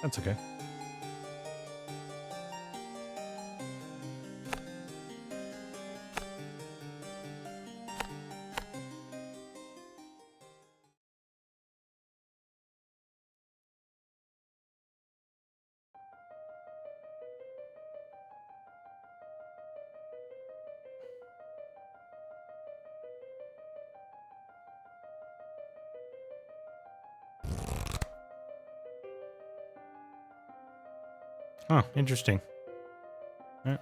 That's okay. Oh, interesting. Yeah.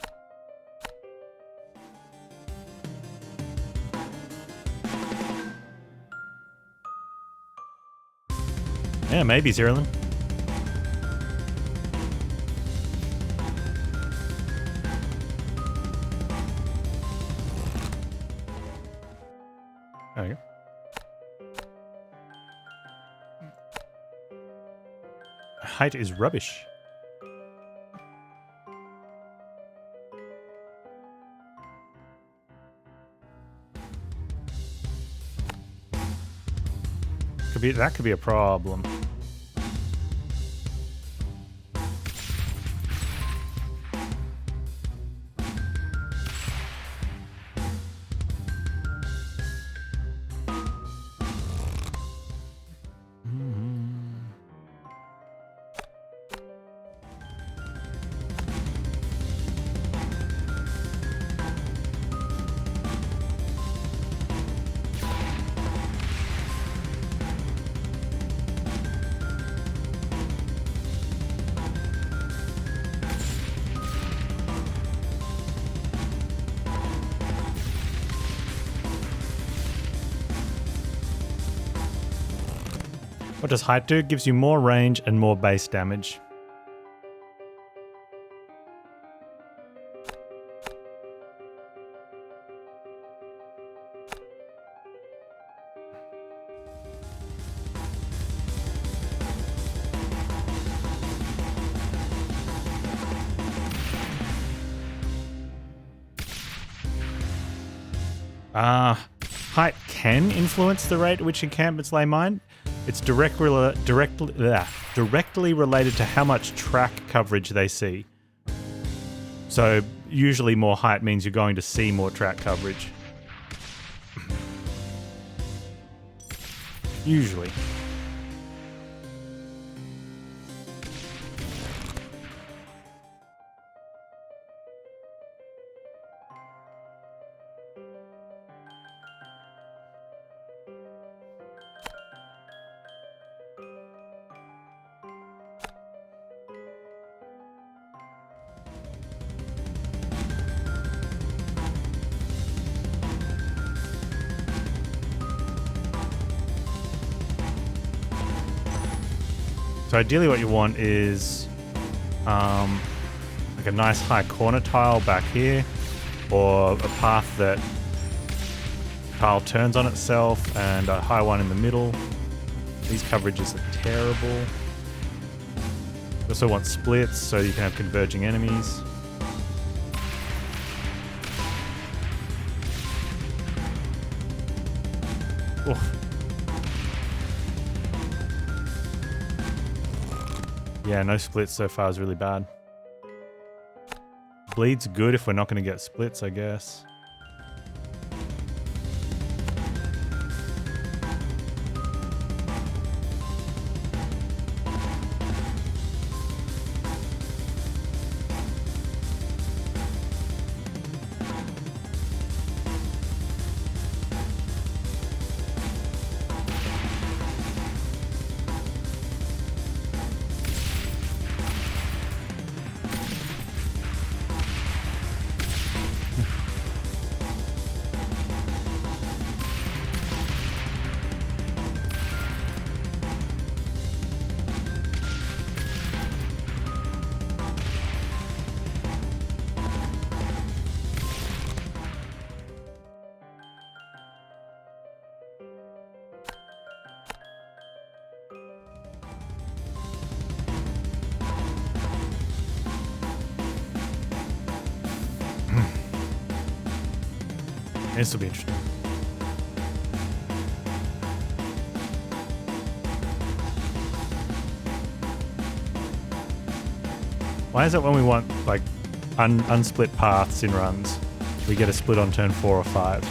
Yeah, maybe, Zerlin. There you go. Height is rubbish. That could be a problem. What does height do? It gives you more range and more base damage. Height can influence the rate at which encampments lay mine. It's directly related to how much track coverage they see. So usually more height means you're going to see more track coverage. Usually. So ideally what you want is like a nice high corner tile back here, or a path that tile turns on itself, and a high one in the middle. These coverages are terrible. You also want splits so you can have converging enemies. Oof. Yeah, no splits so far is really bad. Bleed's good if we're not going to get splits, I guess. This will be interesting. Why is it when we want like unsplit paths in runs, we get a split on turn 4 or 5?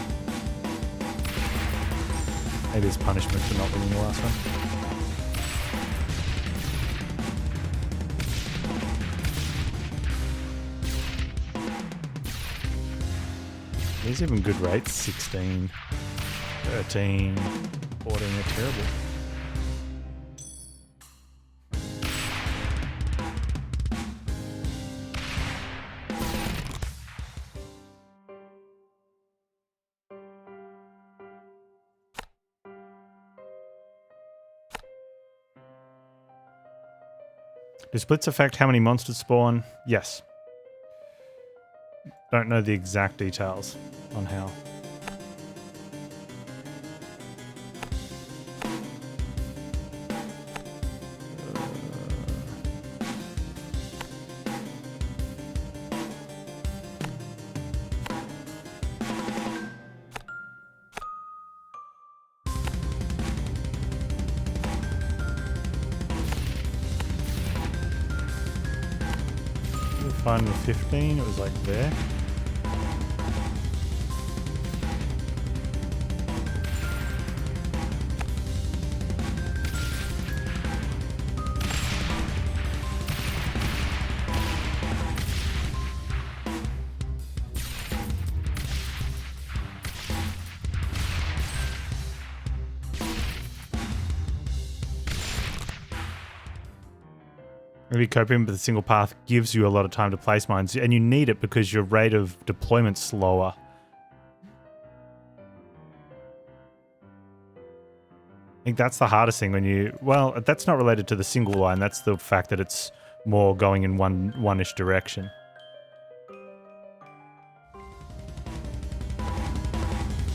Maybe it's punishment for not winning the last one. These are even good rates. 16, 13, 14, they're terrible. Do splits affect how many monsters spawn? Yes. Don't know the exact details on how. Fine with 15, it was like there. Maybe coping with a single path gives you a lot of time to place mines, and you need it because your rate of deployment's slower. I think that's the hardest thing when you... Well, that's not related to the single line. That's the fact that it's more going in one-ish direction.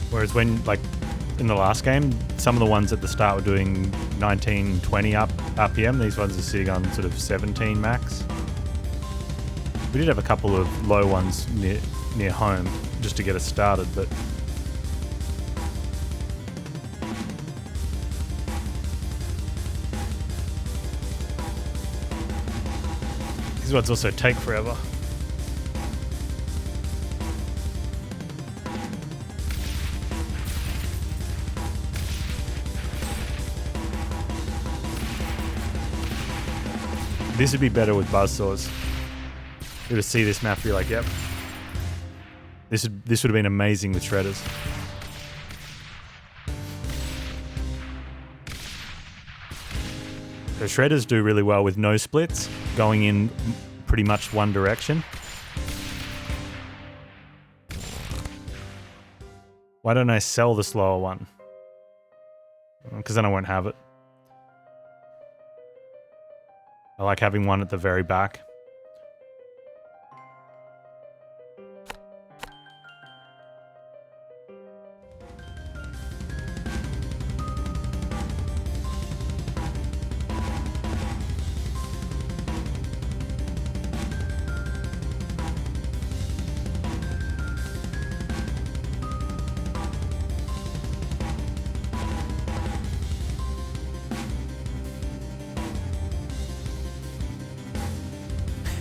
Whereas when, like, in the last game, some of the ones at the start were doing 19, 20 RPM. These ones are sitting on sort of 17 max. We did have a couple of low ones near home just to get us started, but... These ones also take forever. This would be better with buzzsaws. You would see this map and be like, yep. This would have been amazing with shredders. So shredders do really well with no splits, going in pretty much one direction. Why don't I sell the slower one? Because then I won't have it. I like having one at the very back.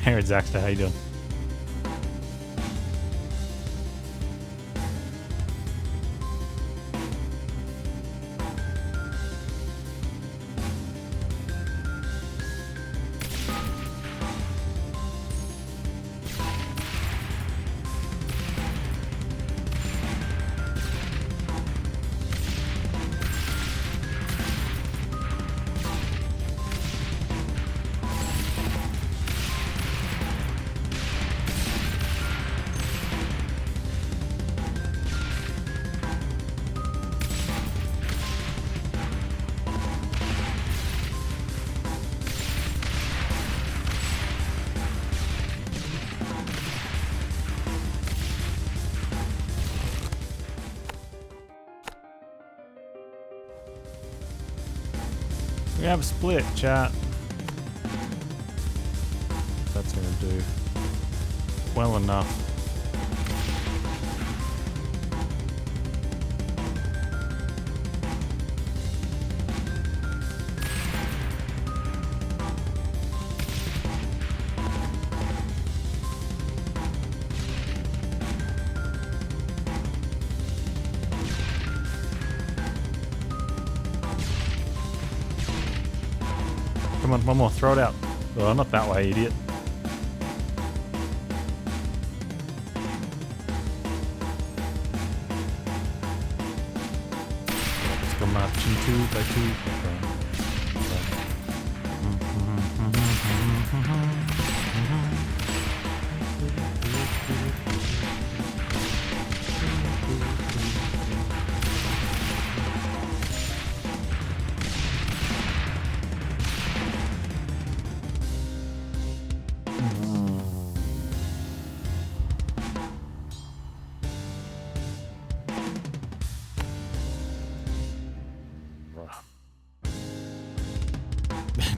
Hey, it's Zaxter, how you doing? We have a split, chat. That's gonna do well enough. come on, one more. Throw it out. Well, not that way, idiot. Let's go marching 2 by 2.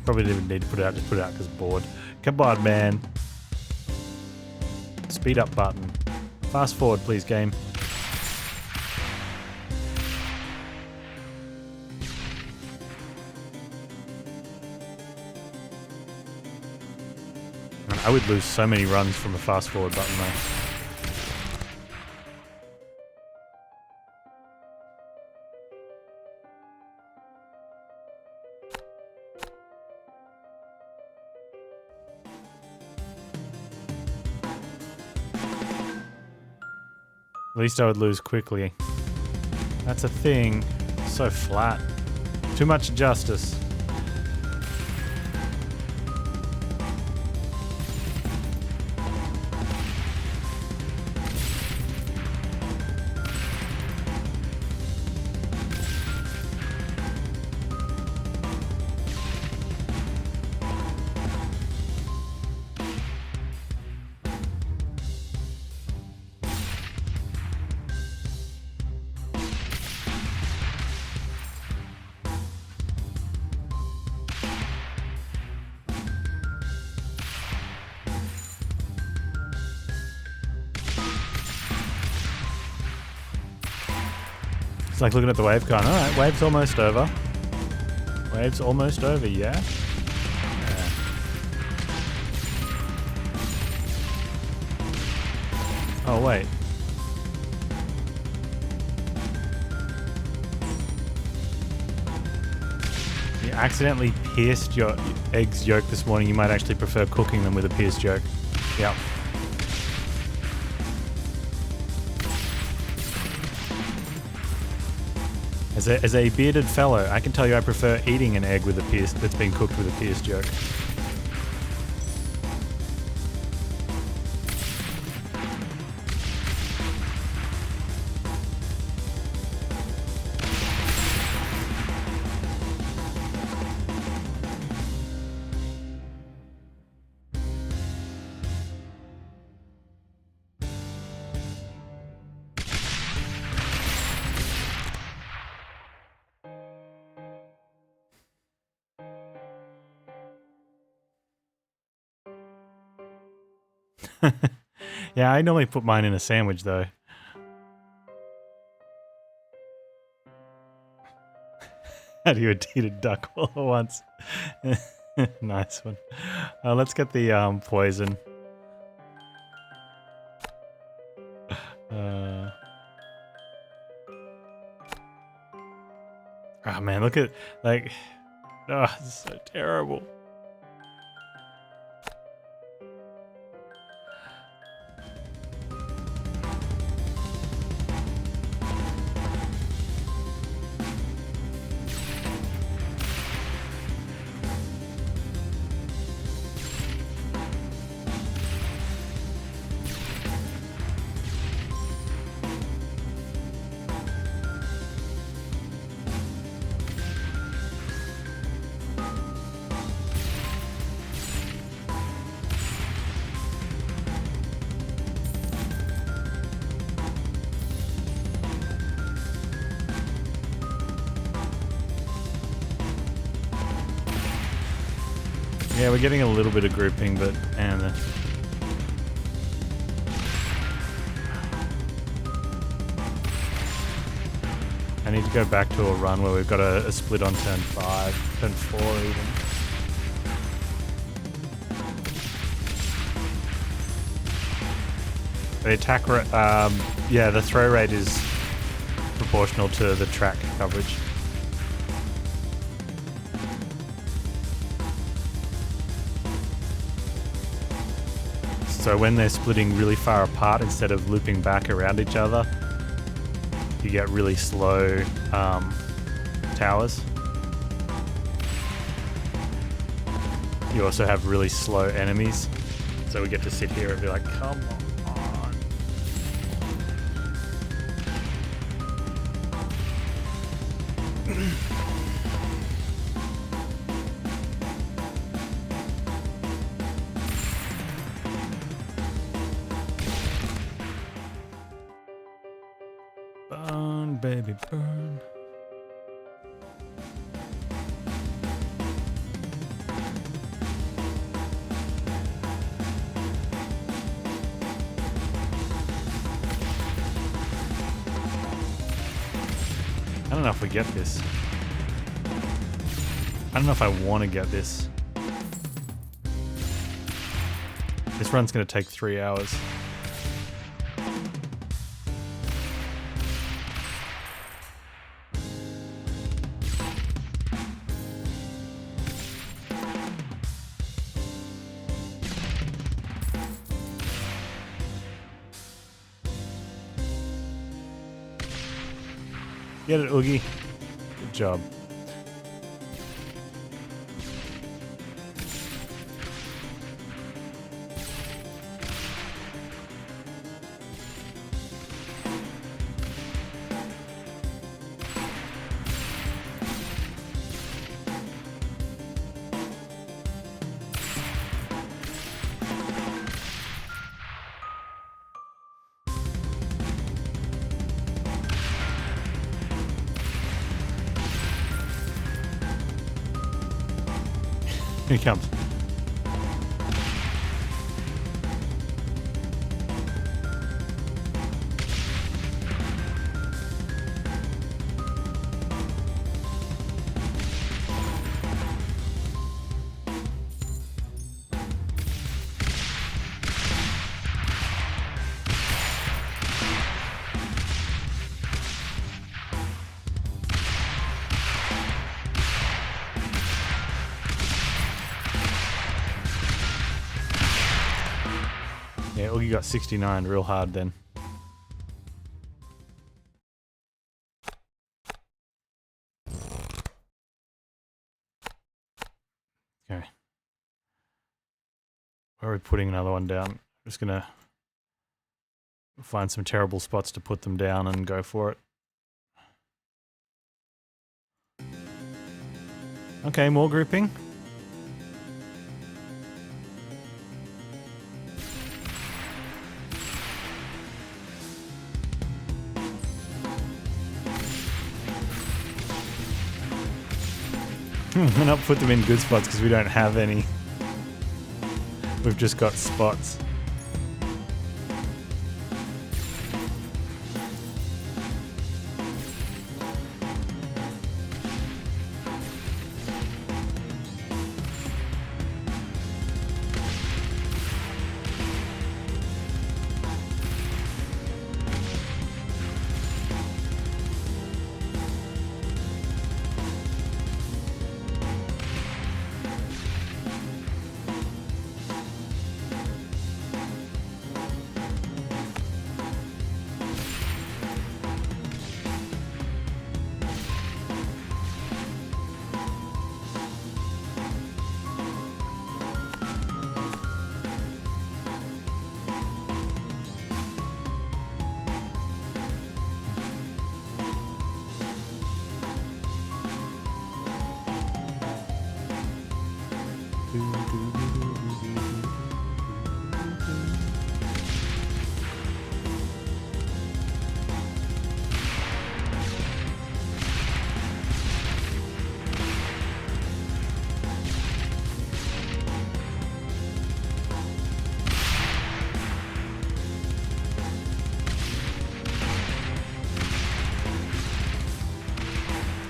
Probably didn't even need to put it out, just put it out because bored. Come on, man. Speed up button. Fast forward, please, game. Man, I would lose so many runs from a fast forward button though. At least I would lose quickly. That's a thing. So flat. Too much justice. It's like looking at the wave card. Alright, wave's almost over. Wave's almost over, yeah? Yeah. Oh, wait. You accidentally pierced your egg's yolk this morning. You might actually prefer cooking them with a pierced yolk. Yep. As a bearded fellow, I can tell you I prefer eating an egg with a pierced that's been cooked with a pierced yolk. Yeah, I normally put mine in a sandwich though. How do you eat a duck all at once? Nice one. Let's get the poison. Oh man, look at like, oh, this is so terrible. Yeah, we're getting a little bit of grouping, but and I need to go back to a run where we've got a split on turn 5, turn 4 even. The attack rate, yeah, the throw rate is proportional to the track coverage. So when they're splitting really far apart instead of looping back around each other, you get really slow towers. You also have really slow enemies. So we get to sit here and be like, come on. Burn, baby, burn. I don't know if we get this. I don't know if I want to get this. This run's going to take 3 hours. Get it, Oogie. Good job. Here he comes. Yeah, Oogie got 69 real hard then. Okay. Where are we putting another one down? I'm just gonna find some terrible spots to put them down and go for it. Okay, more grouping. We're not put them in good spots because we don't have any. We've just got spots.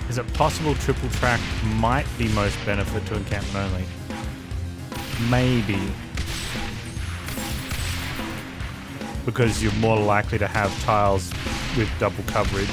Is it possible triple track might be most benefit to encampment only? Maybe. Because you're more likely to have tiles with double coverage.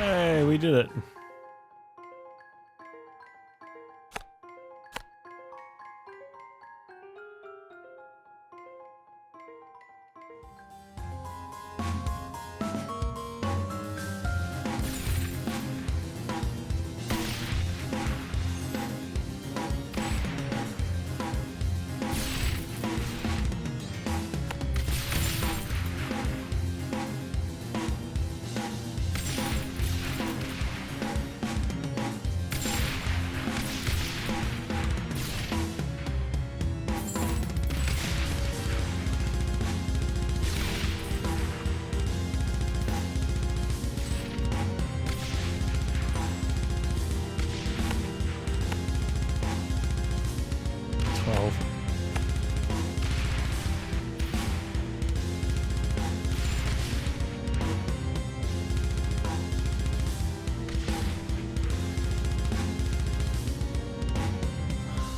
Hey, we did it.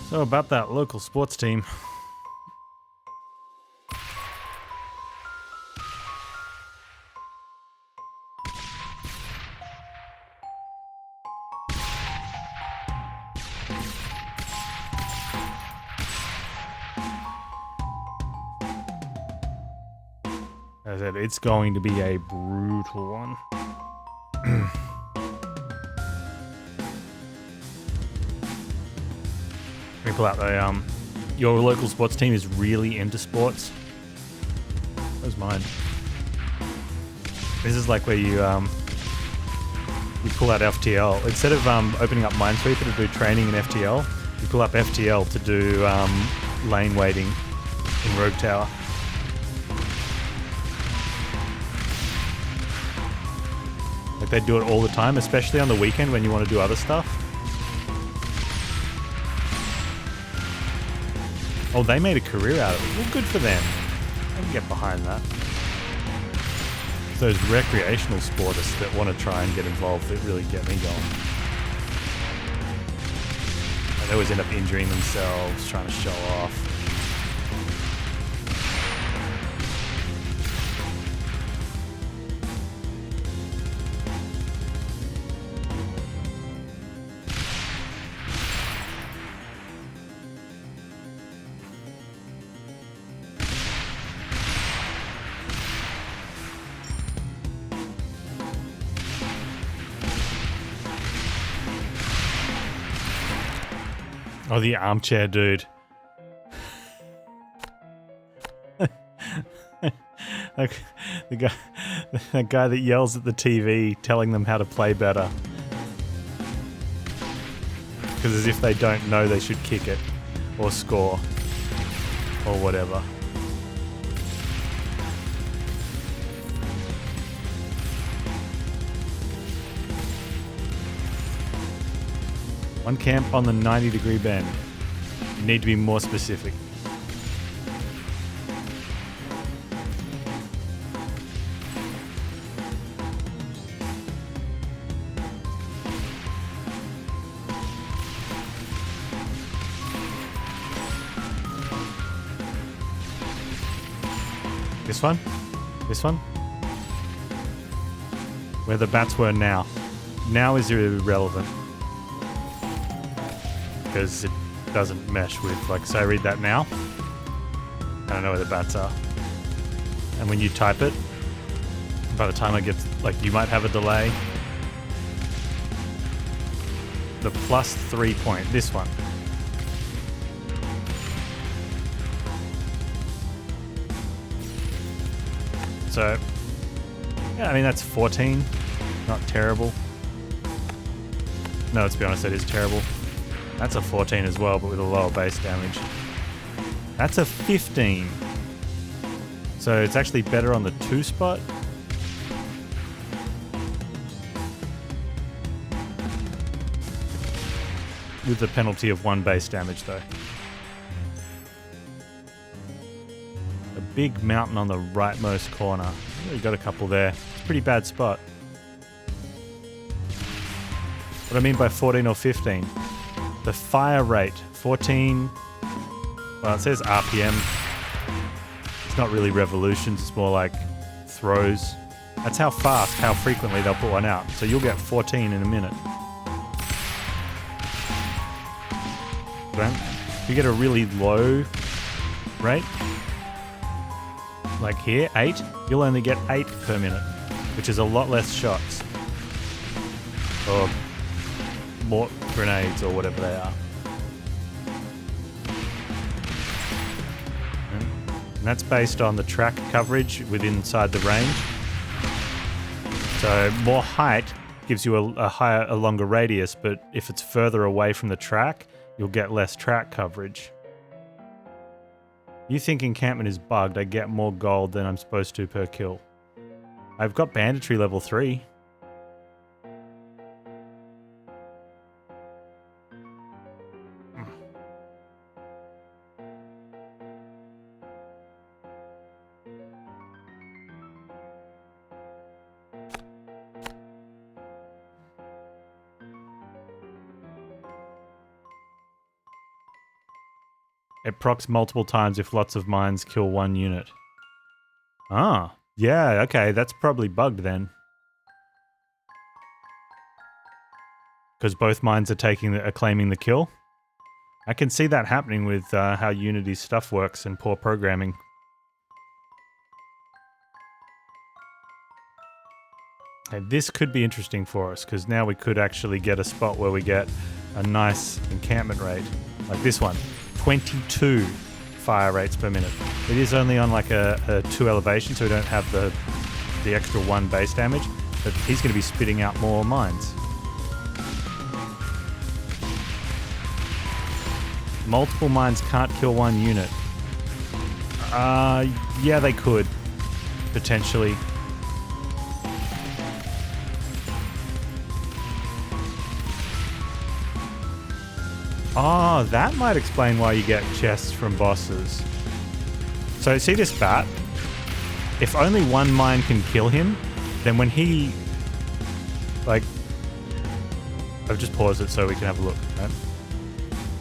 So about that local sports team. As I said, it's going to be a brutal one. Let me pull out the your local sports team is really into sports. Where's mine? This is like where you pull out FTL instead of opening up Minesweeper to do training in FTL. You pull up FTL to do lane waiting in Rogue Tower. Like they do it all the time, especially on the weekend when you want to do other stuff. Oh, they made a career out of it. Well, good for them. I can get behind that. It's those recreational sportists that want to try and get involved that really get me going. And they always end up injuring themselves, trying to show off. Oh, the armchair dude. Like the guy that yells at the TV telling them how to play better. Because as if they don't know they should kick it or score or whatever. One camp on the 90-degree bend. You need to be more specific. This one? This one? Where the bats were now. Now is irrelevant. Because it doesn't mesh with, like, so I read that now. I don't know where the bats are. And when you type it, by the time I get, like, you might have a delay. The +3 point, this one. So, yeah, I mean, that's 14. Not terrible. No, let's be honest, that is terrible. That's a 14 as well, but with a lower base damage. That's a 15. So it's actually better on the 2 spot. With the penalty of 1 base damage though. A big mountain on the rightmost corner. We've got a couple there. It's a pretty bad spot. What I mean by 14 or 15. The fire rate, 14, well, it says RPM. It's not really revolutions, it's more like throws. That's how fast, how frequently they'll put one out. So you'll get 14 in a minute. If you get a really low rate, like here, 8, you'll only get 8 per minute, which is a lot less shots. Or more grenades or whatever they are. And that's based on the track coverage within inside the range. So more height gives you a longer radius, but if it's further away from the track, you'll get less track coverage. You think encampment is bugged, I get more gold than I'm supposed to per kill. I've got banditry level 3. It procs multiple times if lots of mines kill one unit. Ah, yeah, okay, that's probably bugged then. Because both mines are claiming the kill. I can see that happening with how Unity's stuff works and poor programming. Okay, this could be interesting for us, because now we could actually get a spot where we get a nice encampment rate. Like this one. 22 fire rates per minute. It is only on like a 2 elevation, so we don't have the extra 1 base damage, but he's going to be spitting out more mines. Multiple mines can't kill one unit. Yeah, they could, potentially. Oh, that might explain why you get chests from bosses. So see this bat? If only one mine can kill him, then when he... Like... I've just paused it so we can have a look, right?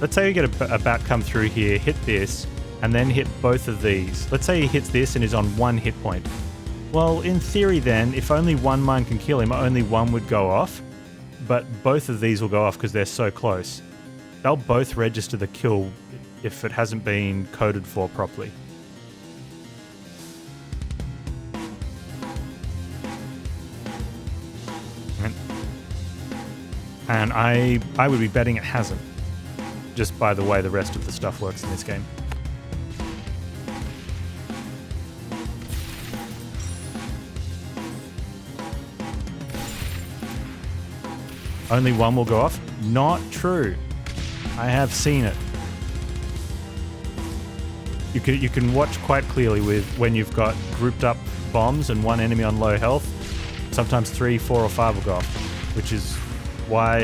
Let's say you get a bat come through here, hit this, and then hit both of these. Let's say he hits this and is on 1 hit point. Well, in theory then, if only one mine can kill him, only one would go off, but both of these will go off because they're so close. They'll both register the kill if it hasn't been coded for properly. And I would be betting it hasn't, just by the way the rest of the stuff works in this game. Only one will go off? Not true. I have seen it. You can watch quite clearly with when you've got grouped up bombs and one enemy on low health. Sometimes 3, 4, or 5 will go off, which is why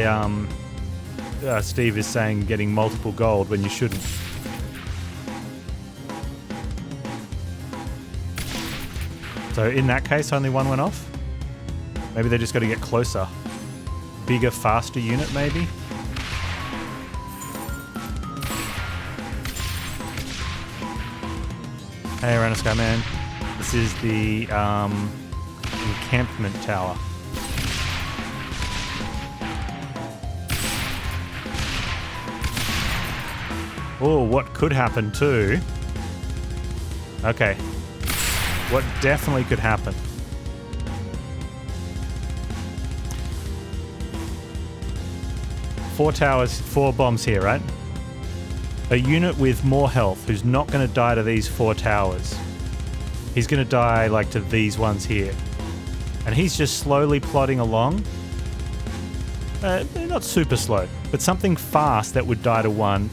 Steve is saying getting multiple gold when you shouldn't. So in that case, only one went off. Maybe they just got to get closer. Bigger, faster unit, maybe. Hey, Sky Man. This is the encampment tower. Oh, what could happen too? Okay. What definitely could happen? Four towers, 4 bombs here, right? A unit with more health who's not going to die to these 4 towers. He's going to die like to these ones here. And he's just slowly plodding along. Not super slow, but something fast that would die to 1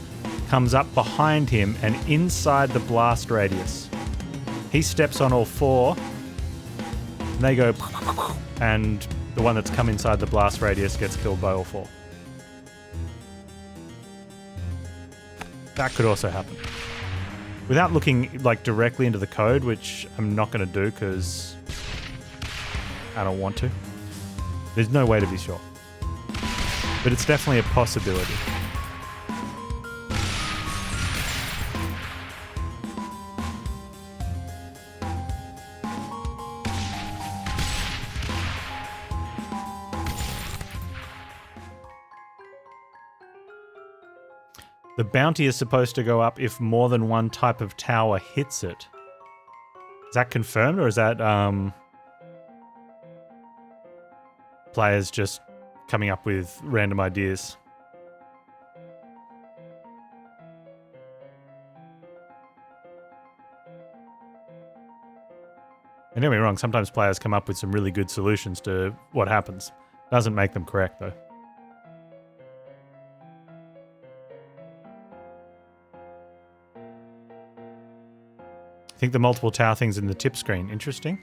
comes up behind him and inside the blast radius. He steps on all 4. And they go... And the one that's come inside the blast radius gets killed by all 4. That could also happen. Without looking like directly into the code, which I'm not going to do because I don't want to. There's no way to be sure. But it's definitely a possibility. The bounty is supposed to go up if more than one type of tower hits it. Is that confirmed, or is that players just coming up with random ideas? And don't get me wrong, sometimes players come up with some really good solutions to what happens. Doesn't make them correct, though. I think the multiple tower thing's in the tip screen. Interesting.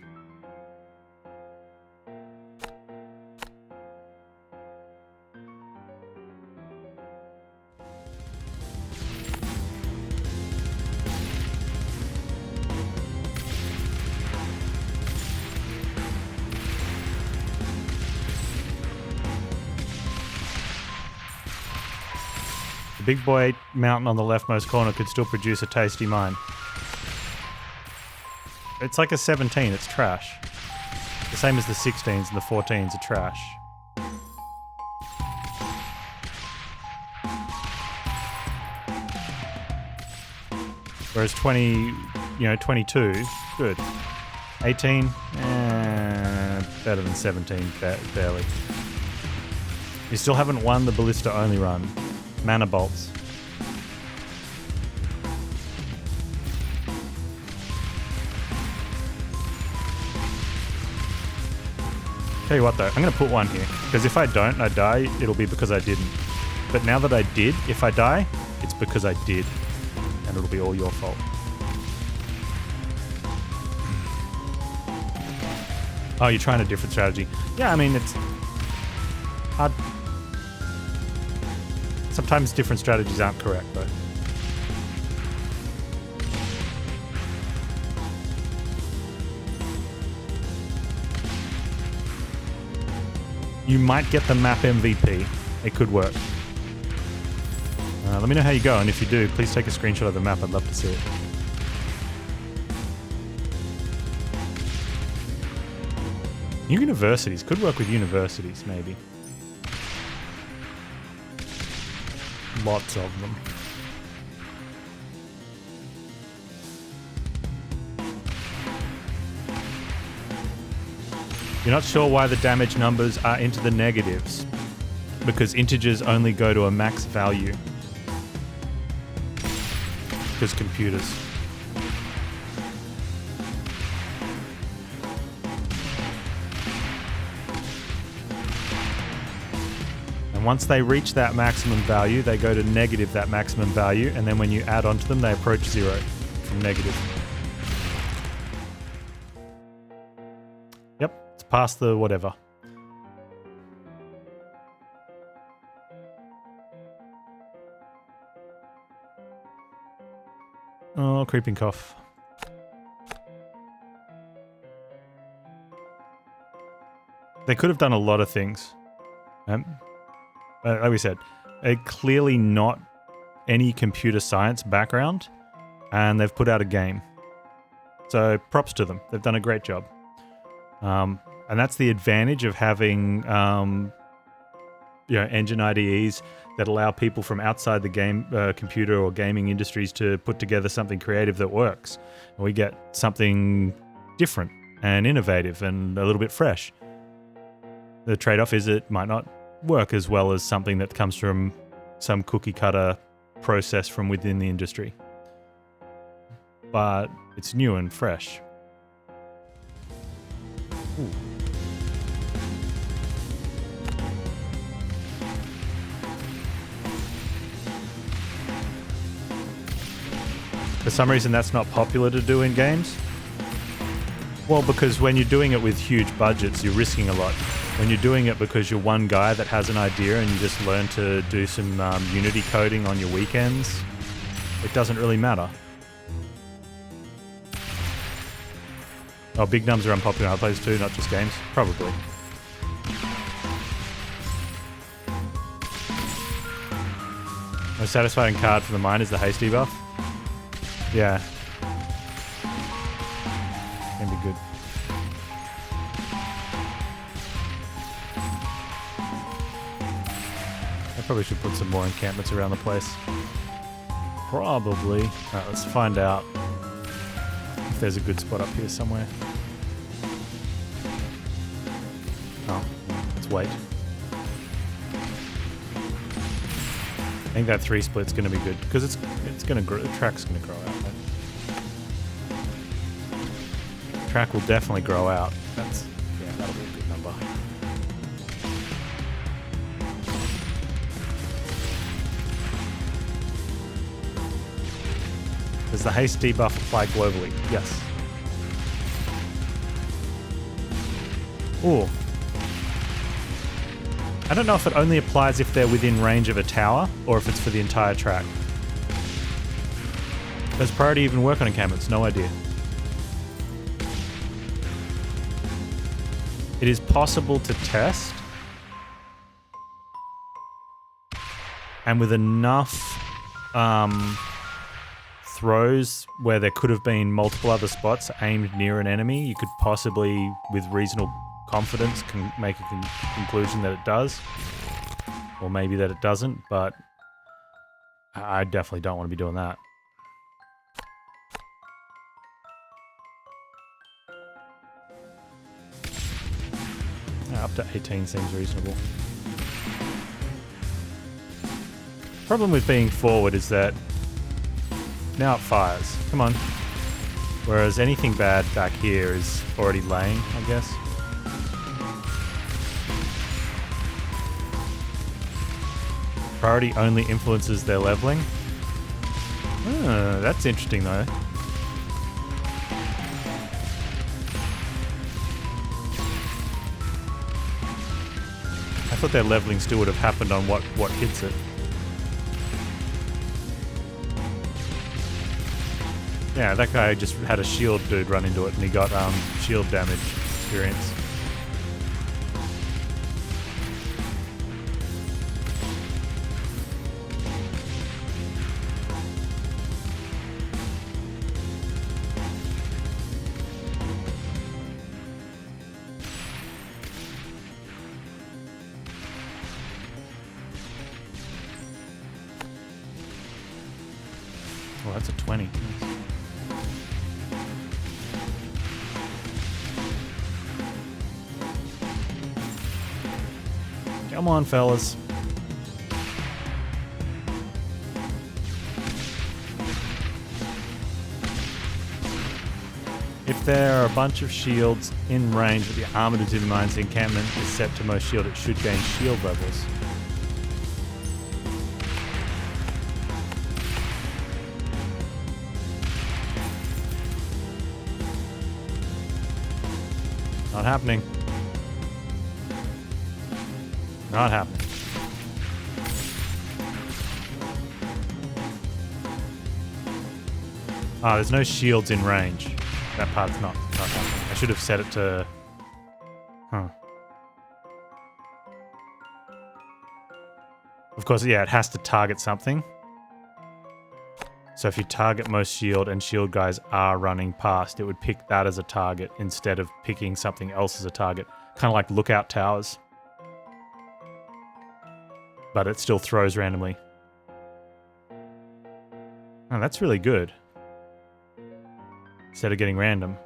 The big boy mountain on the leftmost corner could still produce a tasty mine. It's like a 17, it's trash. The same as the 16s and the 14s are trash. Whereas 22, good. 18, better than 17, barely. You still haven't won the Ballista only run. Mana bolts. Tell you what though, I'm going to put one here, because if I don't, I die, it'll be because I didn't. But now that I did, if I die, it's because I did. And it'll be all your fault. Oh, you're trying a different strategy. Yeah, I mean, it's hard. Sometimes different strategies aren't correct, though. You might get the map MVP. It could work. Let me know how you go, and if you do, please take a screenshot of the map. I'd love to see it. Universities. Could work with universities, maybe. Lots of them. You're not sure why the damage numbers are into the negatives. Because integers only go to a max value. Because computers. And once they reach that maximum value, they go to negative that maximum value, and then when you add onto them, they approach zero from negative. Yep, it's past the whatever. Oh, creeping cough. They could have done a lot of things. Like we said, clearly not any computer science background, and they've put out a game. So props to them. They've done a great job. And that's the advantage of having engine IDEs that allow people from outside the game, computer or gaming industries to put together something creative that works. And we get something different and innovative and a little bit fresh. The trade-off is it might not work as well as something that comes from some cookie-cutter process from within the industry. But it's new and fresh. Ooh. For some reason that's not popular to do in games. Well, because when you're doing it with huge budgets, you're risking a lot. When you're doing it because you're one guy that has an idea and you just learn to do some Unity coding on your weekends, it doesn't really matter. Oh, big nums are unpopular in other places too, not just games? Probably. Most satisfying card for the mine is the hasty buff. Yeah. Can be good. I probably should put some more encampments around the place. Probably. Alright, let's find out if there's a good spot up here somewhere. Oh, let's wait. I think that 3 split's going to be good because it's going to grow. The track's going to grow out. The track will definitely grow out. Yeah, that'll be a good number. Does the haste debuff apply globally? Yes. Ooh. I don't know if it only applies if they're within range of a tower or if it's for the entire track. Does priority even work on encampments? No idea. It is possible to test. And with enough throws where there could have been multiple other spots aimed near an enemy, you could possibly, with reasonable confidence, can make a conclusion that it does. Or maybe that it doesn't, but I definitely don't want to be doing that. Up to 18 seems reasonable. Problem with being forward is that now it fires. Come on. Whereas anything bad back here is already laying, I guess. Priority only influences their leveling. That's interesting though. I thought their leveling still would have happened on what hits it. Yeah, that guy just had a shield dude run into it and he got shield damage experience. Oh, that's a 20. Come on, fellas. If there are a bunch of shields in range with the armor determines the encampment is set to most shield, it should gain shield levels. Not happening. Not happening. Ah, there's no shields in range. That part's not happening. I should have set it to... Huh. Of course, yeah, it has to target something. So if you target most shield and shield guys are running past, it would pick that as a target instead of picking something else as a target. Kind of like lookout towers. But it still throws randomly. Oh, that's really good. Instead of getting random.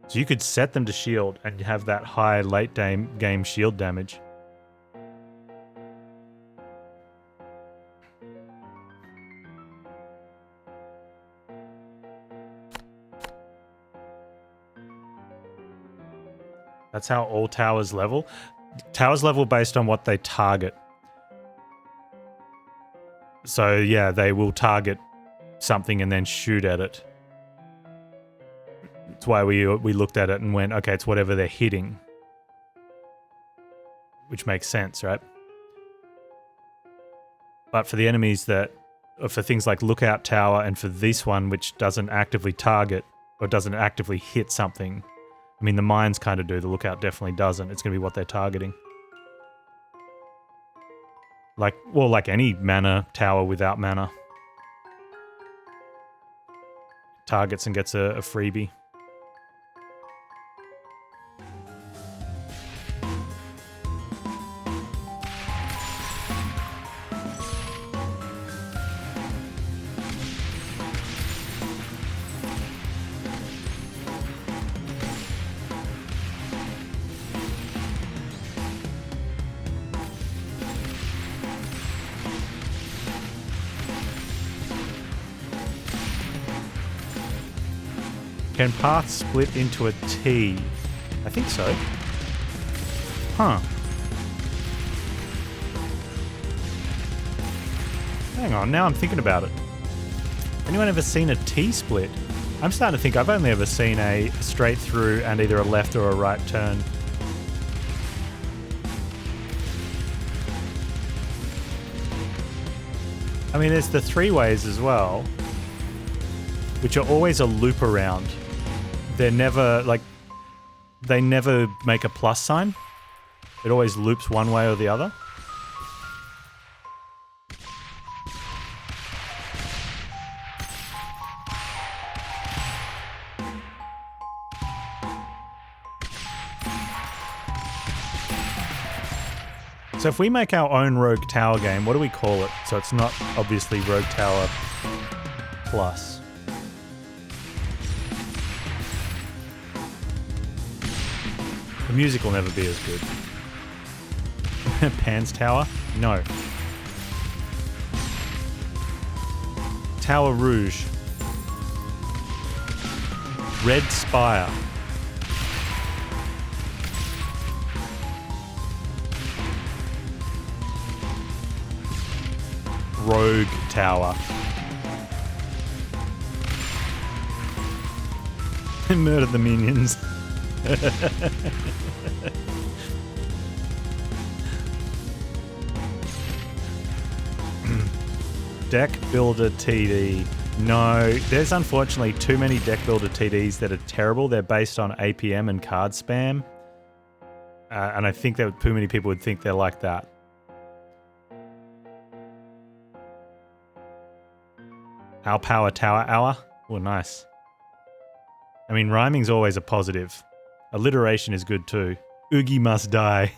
So you could set them to shield and have that high late game shield damage. That's how all towers level. Towers level based on what they target. So yeah, they will target something and then shoot at it. That's why we looked at it and went, okay, it's whatever they're hitting. Which makes sense, right? But for the enemies that, or for things like lookout tower and for this one which doesn't actively target or doesn't actively hit something, I mean, the mines kind of do. The lookout definitely doesn't. It's going to be what they're targeting. Like, well, like any mana tower without mana. Targets and gets a freebie. Can paths split into a T? I think so. Huh. Hang on, now I'm thinking about it. Anyone ever seen a T-split? I'm starting to think I've only ever seen a straight through and either a left or a right turn. I mean, there's the three ways as well, which are always a loop around. They're never, like, they never make a plus sign. It always loops one way or the other. So if we make our own Rogue Tower game, what do we call it? So it's not obviously Rogue Tower Plus. The music will never be as good. Panz Tower? No. Tower Rouge. Red Spire. Rogue Tower. Murder the minions. Deck Builder TD. No, there's unfortunately too many Deck Builder TDs that are terrible. They're based on APM and card spam. And I think that too many people would think they're like that. Our Power Tower Hour? Oh, nice. I mean, rhyming's always a positive. Alliteration is good too. Oogie must die.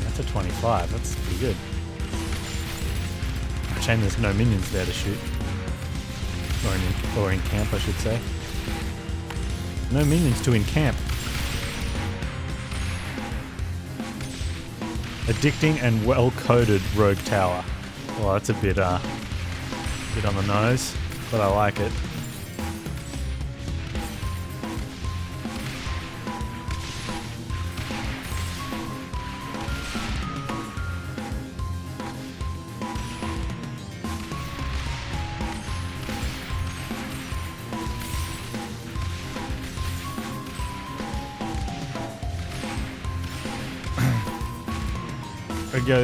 That's a 25, that's pretty good. Shame there's no minions there to shoot. Or encamp, I should say. No minions to encamp. Addicting and well-coded Rogue Tower. Well, that's a bit on the nose, but I like it.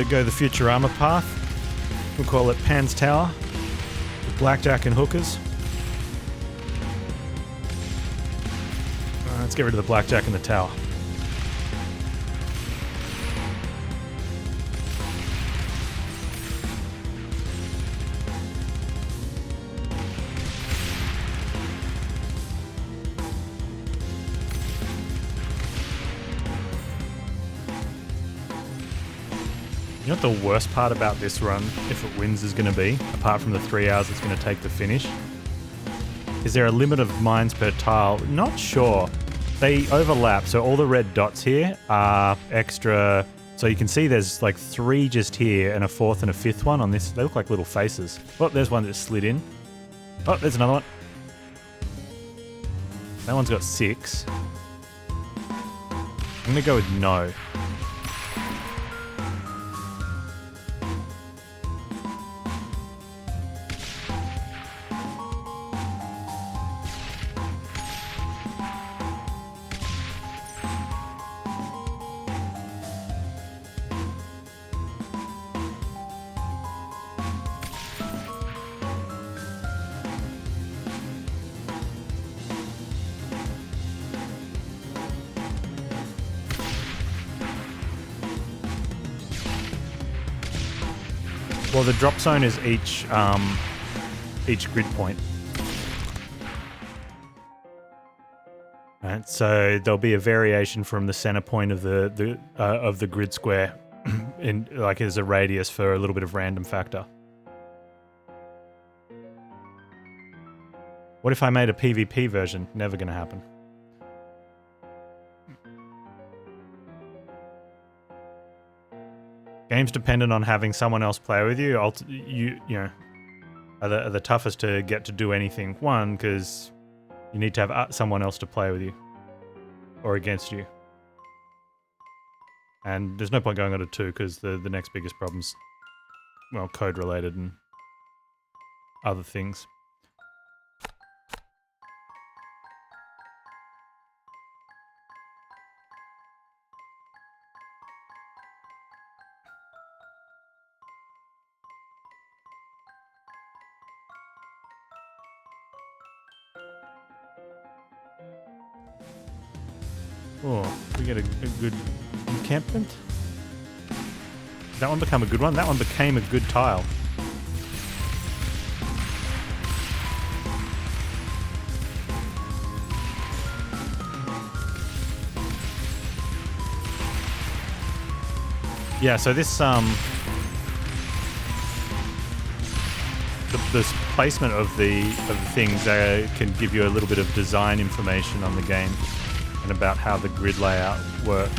Go the Futurama path. We'll call it Panz Tower. With blackjack and hookers. Let's get rid of the blackjack and the tower. You know what the worst part about this run, if it wins, is going to be, apart from the 3 hours it's going to take to finish? Is there a limit of mines per tile? Not sure. They overlap, so all the red dots here are extra. So you can see there's like 3 just here and a 4th and a 5th one on this. They look like little faces. Oh, there's one that slid in. Oh, there's another one. That one's got 6. I'm going to go with no. Well, the drop zone is each grid point. And so there'll be a variation from the center point of the grid square, in like as a radius for a little bit of random factor. What if I made a PvP version? Never going to happen. Games dependent on having someone else play with you, you know, are the toughest to get to do anything. One, because you need to have someone else to play with you or against you. And there's no point going on to 2 because the next biggest problem's, well, code related and other things. Oh, we get a good encampment. Did that one become a good one? That one became a good tile. Yeah, so this the placement of the things can give you a little bit of design information on the game and about how the grid layout works.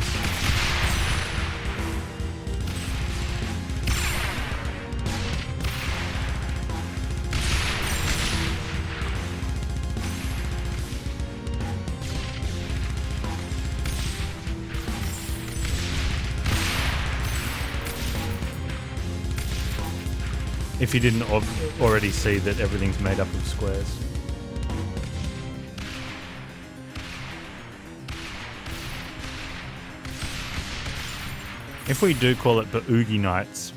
If you didn't already see that everything's made up of squares. If we do call it the Oogie Nights,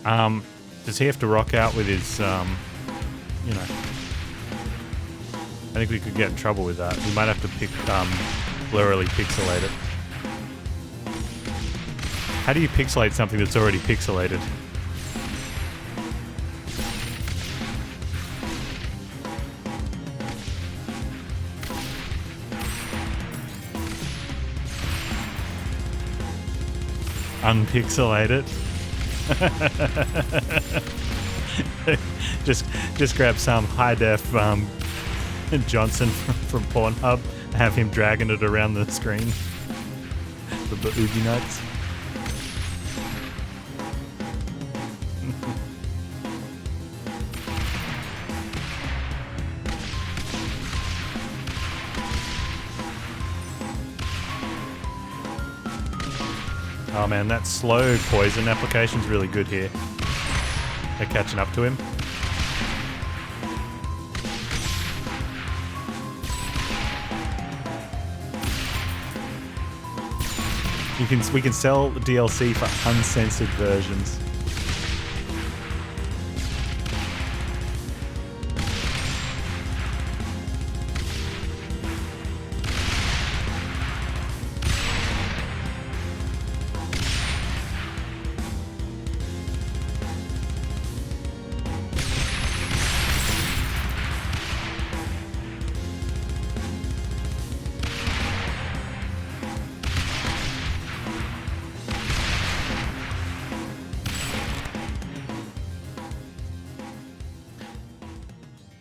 does he have to rock out with his, you know... I think we could get in trouble with that. We might have to blurrily pixelate it. How do you pixelate something that's already pixelated? Unpixelate it. just grab some high def Johnson from Pornhub, have him dragging it around the screen. The Oogie Nuts. Oh man, that slow poison application's really good here. They're catching up to him. We can sell DLC for uncensored versions.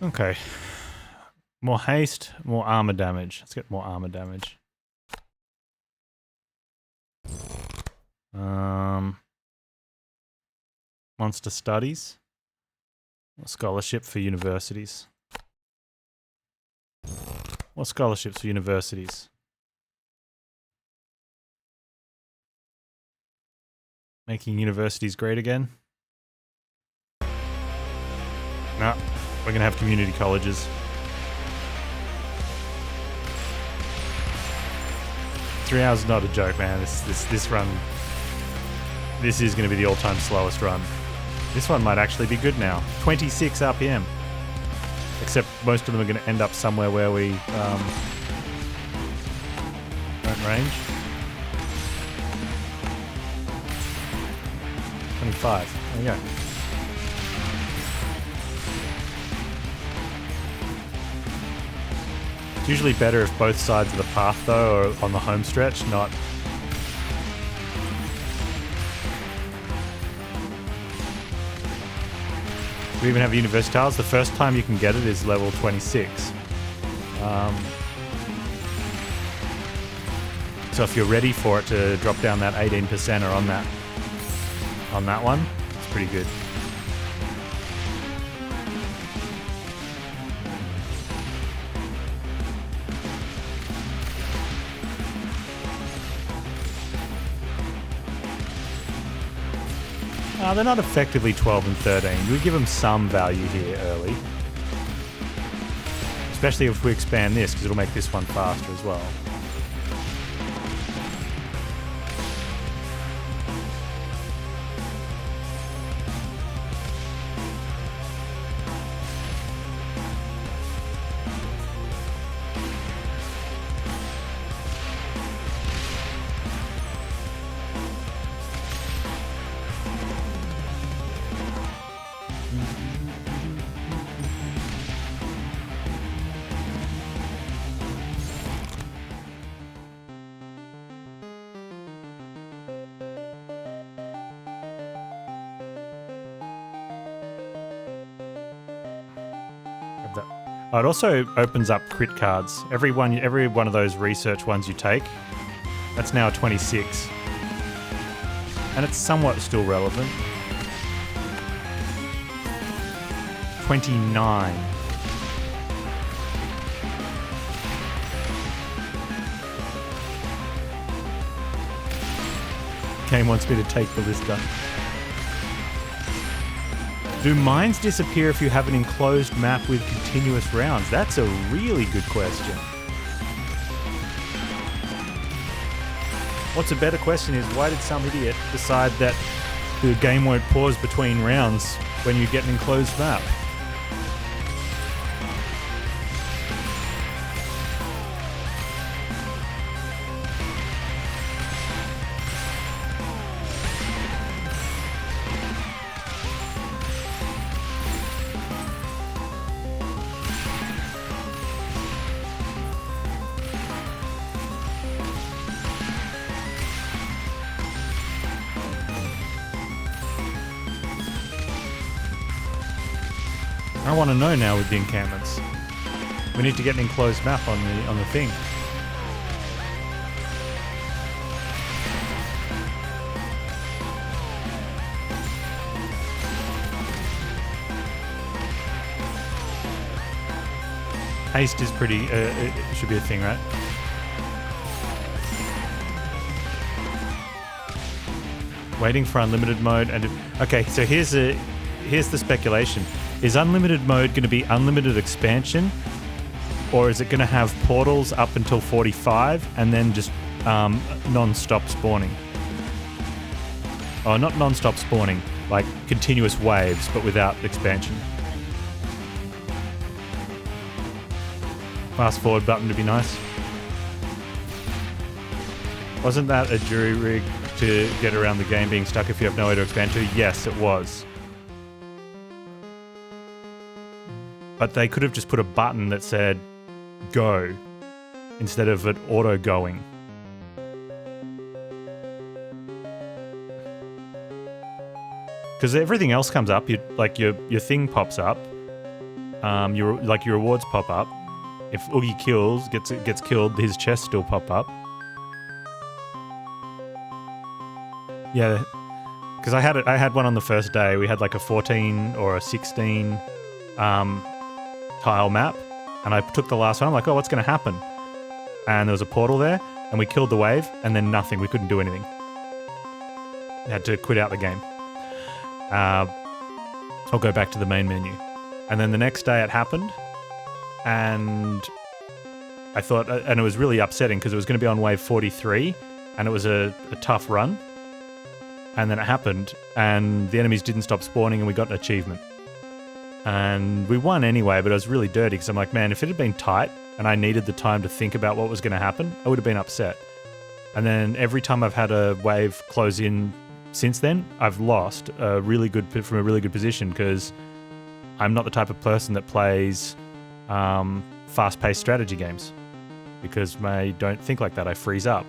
Okay. More haste, more armor damage. Let's get more armor damage. Monster studies. Scholarship for universities. What scholarships for universities? Making universities great again? No. We're going to have community colleges. 3 hours is not a joke, man. This run... This is going to be the all-time slowest run. This one might actually be good now. 26 RPM. Except most of them are going to end up somewhere where we don't range. 25. There we go. It's usually better if both sides of the path, though, are on the home stretch, not... We even have university tiles. The first time you can get it is level 26. So if you're ready for it to drop down that 18% or on that one, it's pretty good. They're not effectively 12 and 13. We give them some value here early. Especially if we expand this, because it'll make this one faster as well. It also opens up crit cards. Every one of those research ones you take, that's now 26. And it's somewhat still relevant. 29. Game wants me to take Ballista. Do mines disappear if you have an enclosed map with continuous rounds? That's a really good question. What's a better question is, why did some idiot decide that the game won't pause between rounds when you get an enclosed map? I want to know now with the encampments. We need to get an enclosed map on the thing. Haste is pretty. It should be a thing, right? Waiting for unlimited mode and okay. So here's the speculation. Is unlimited mode going to be unlimited expansion, or is it going to have portals up until 45 and then just non-stop spawning? Oh, not non-stop spawning, like continuous waves, but without expansion. Fast forward button to be nice. Wasn't that a jury rig to get around the game being stuck if you have no way to expand to? Yes, it was. But they could have just put a button that said go instead of it auto going. Because everything else comes up, your thing pops up, your rewards pop up. If Oogie gets killed, his chests still pop up. Yeah, because I had one on the first day. We had like a 14 or a 16 tile map, and I took the last one. I'm like, oh, what's going to happen? And there was a portal there, and we killed the wave, and then nothing. We couldn't do anything. We had to quit out the game. I'll go back to the main menu. And then the next day it happened, and I thought, and it was really upsetting because it was going to be on wave 43, and it was a tough run. And then it happened, and the enemies didn't stop spawning, and we got an achievement. And we won anyway, but I was really dirty because I'm like, man, if it had been tight and I needed the time to think about what was going to happen, I would have been upset. And then every time I've had a wave close in since then, I've lost from a really good position because I'm not the type of person that plays fast-paced strategy games because I don't think like that. I freeze up.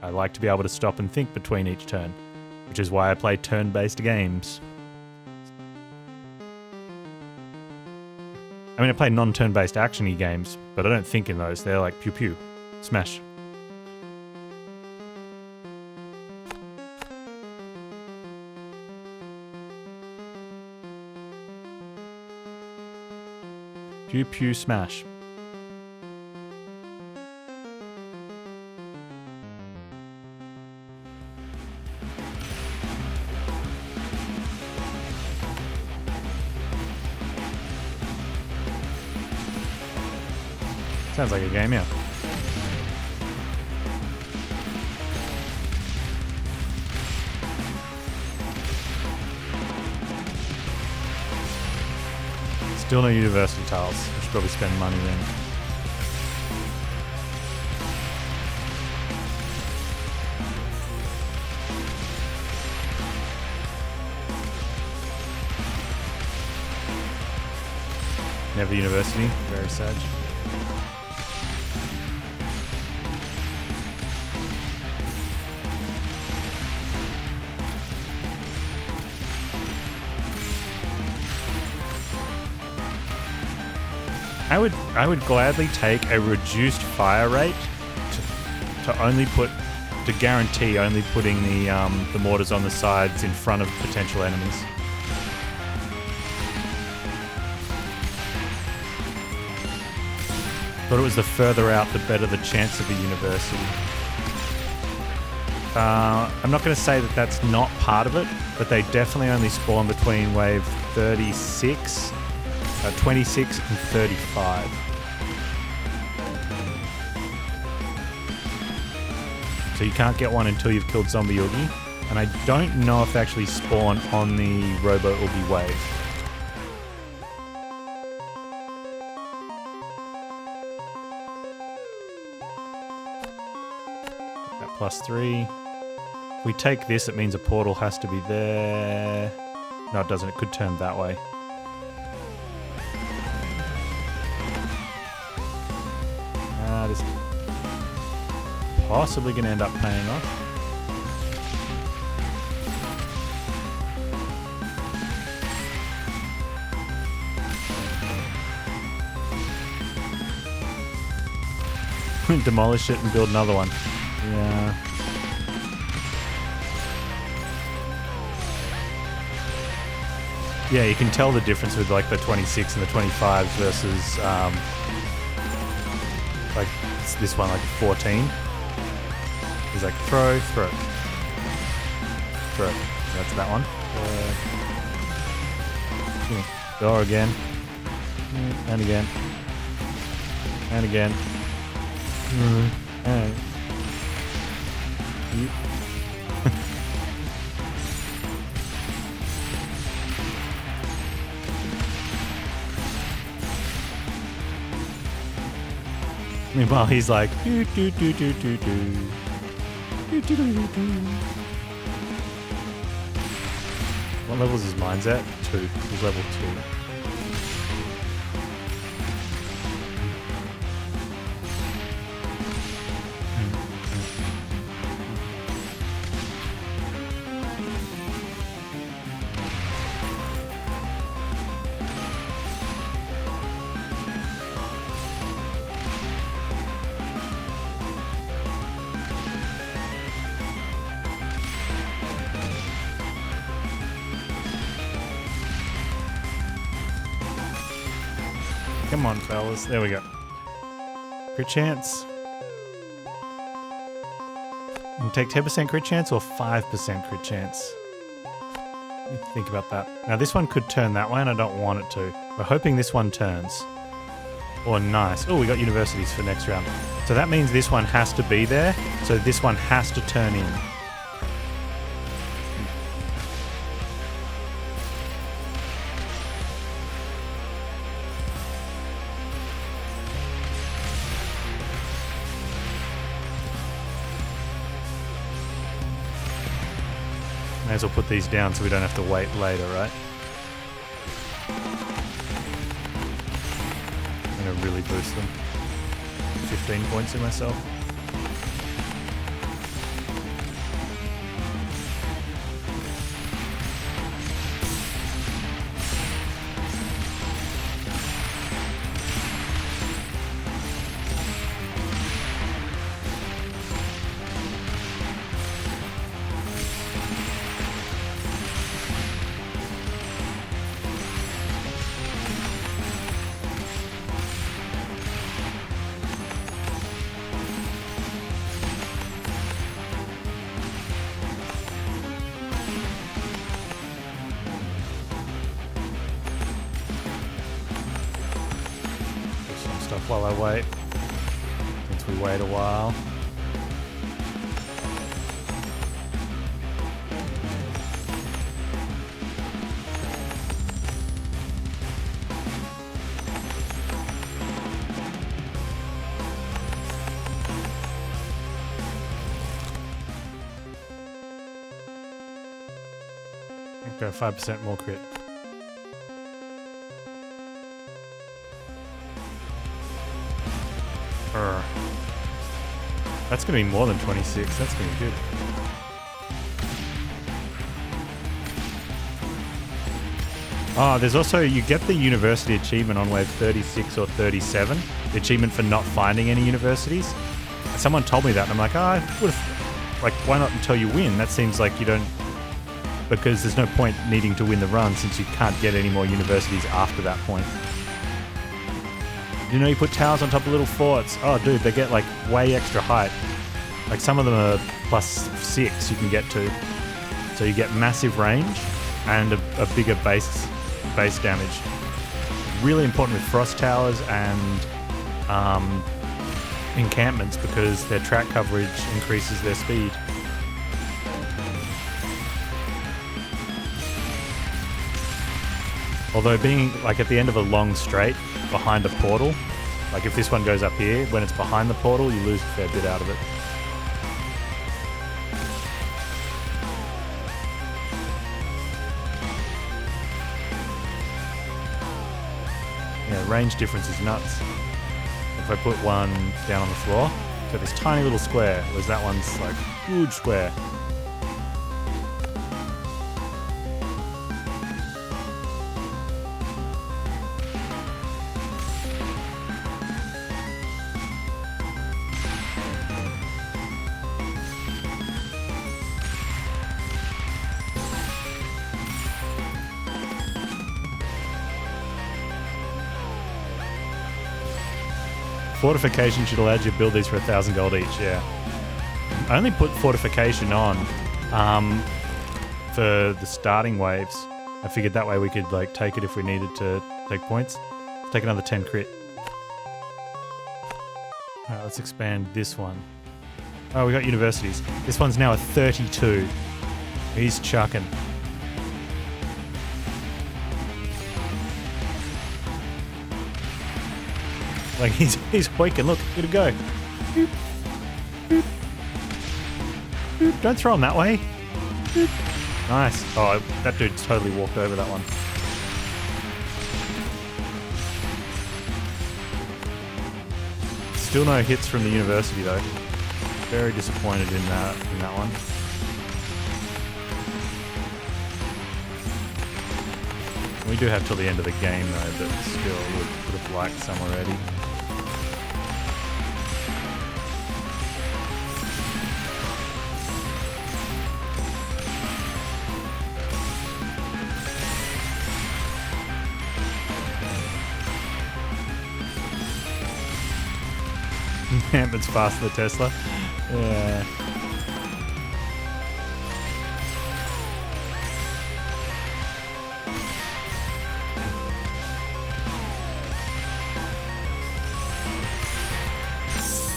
I like to be able to stop and think between each turn, which is why I play turn-based games. I mean, I play non-turn-based action-y games, but I don't think in those. They're like pew-pew, smash. Pew-pew, smash. Sounds like a game, yeah. Still no university tiles. I should probably spend money then. Never university. Very sad. I would gladly take a reduced fire rate to guarantee only putting the mortars on the sides in front of potential enemies. Thought it was the further out, the better the chance of a university. I'm not going to say that that's not part of it, but they definitely only spawn between wave 36. 26 and 35. So you can't get one until you've killed Zombie Oogie. And I don't know if they actually spawn on the Robo Oogie wave. That +3. If we take this, it means a portal has to be there. No, it doesn't. It could turn that way. This is possibly going to end up paying off. Demolish it and build another one. Yeah. Yeah, you can tell the difference with like the 26 and the 25 versus like this one, like 14. He's like throw. That's that one. Go again. And again. And again. And meanwhile, he's like, do do do do do do. Do do do do. What level is his mine's at? 2. He's level 2. Come on, fellas. There we go. Crit chance. You take 10% crit chance or 5% crit chance? Let me think about that. Now, this one could turn that way, and I don't want it to. We're hoping this one turns. Oh, nice. Oh, we got universities for next round. So that means this one has to be there, so this one has to turn in. May as well put these down so we don't have to wait later, right? I'm gonna really boost them. 15 points in myself. While I wait, since we wait a while. Go 5% more crit. That's going to be more than 26. That's going to be good. Oh, there's also, you get the university achievement on wave 36 or 37. The achievement for not finding any universities. Someone told me that, and I'm like, I would have, like, why not until you win? That seems like you don't, because there's no point needing to win the run since you can't get any more universities after that point. You know, you put towers on top of little forts. Oh, dude, they get like way extra height. Like some of them are +6 you can get to. So you get massive range and a bigger base damage. Really important with frost towers and encampments because their track coverage increases their speed. Although being like at the end of a long straight behind a portal, like if this one goes up here, when it's behind the portal, you lose a fair bit out of it. Yeah, range difference is nuts. If I put one down on the floor, got this tiny little square, whereas that one's like huge square. Fortification should allow you to build these for 1,000 gold each, yeah. I only put fortification on for the starting waves. I figured that way we could like take it if we needed to take points. Let's take another 10 crit. Alright, let's expand this one. Oh, we got universities. This one's now a 32. He's chucking. Like he's hoiking. Look at him go. Boop, boop, boop. Don't throw him that way. Boop. Nice. Oh, that dude totally walked over that one. Still no hits from the university though. Very disappointed in that one. We do have till the end of the game though, but still would have liked some already. Encampment's faster than Tesla. Yeah.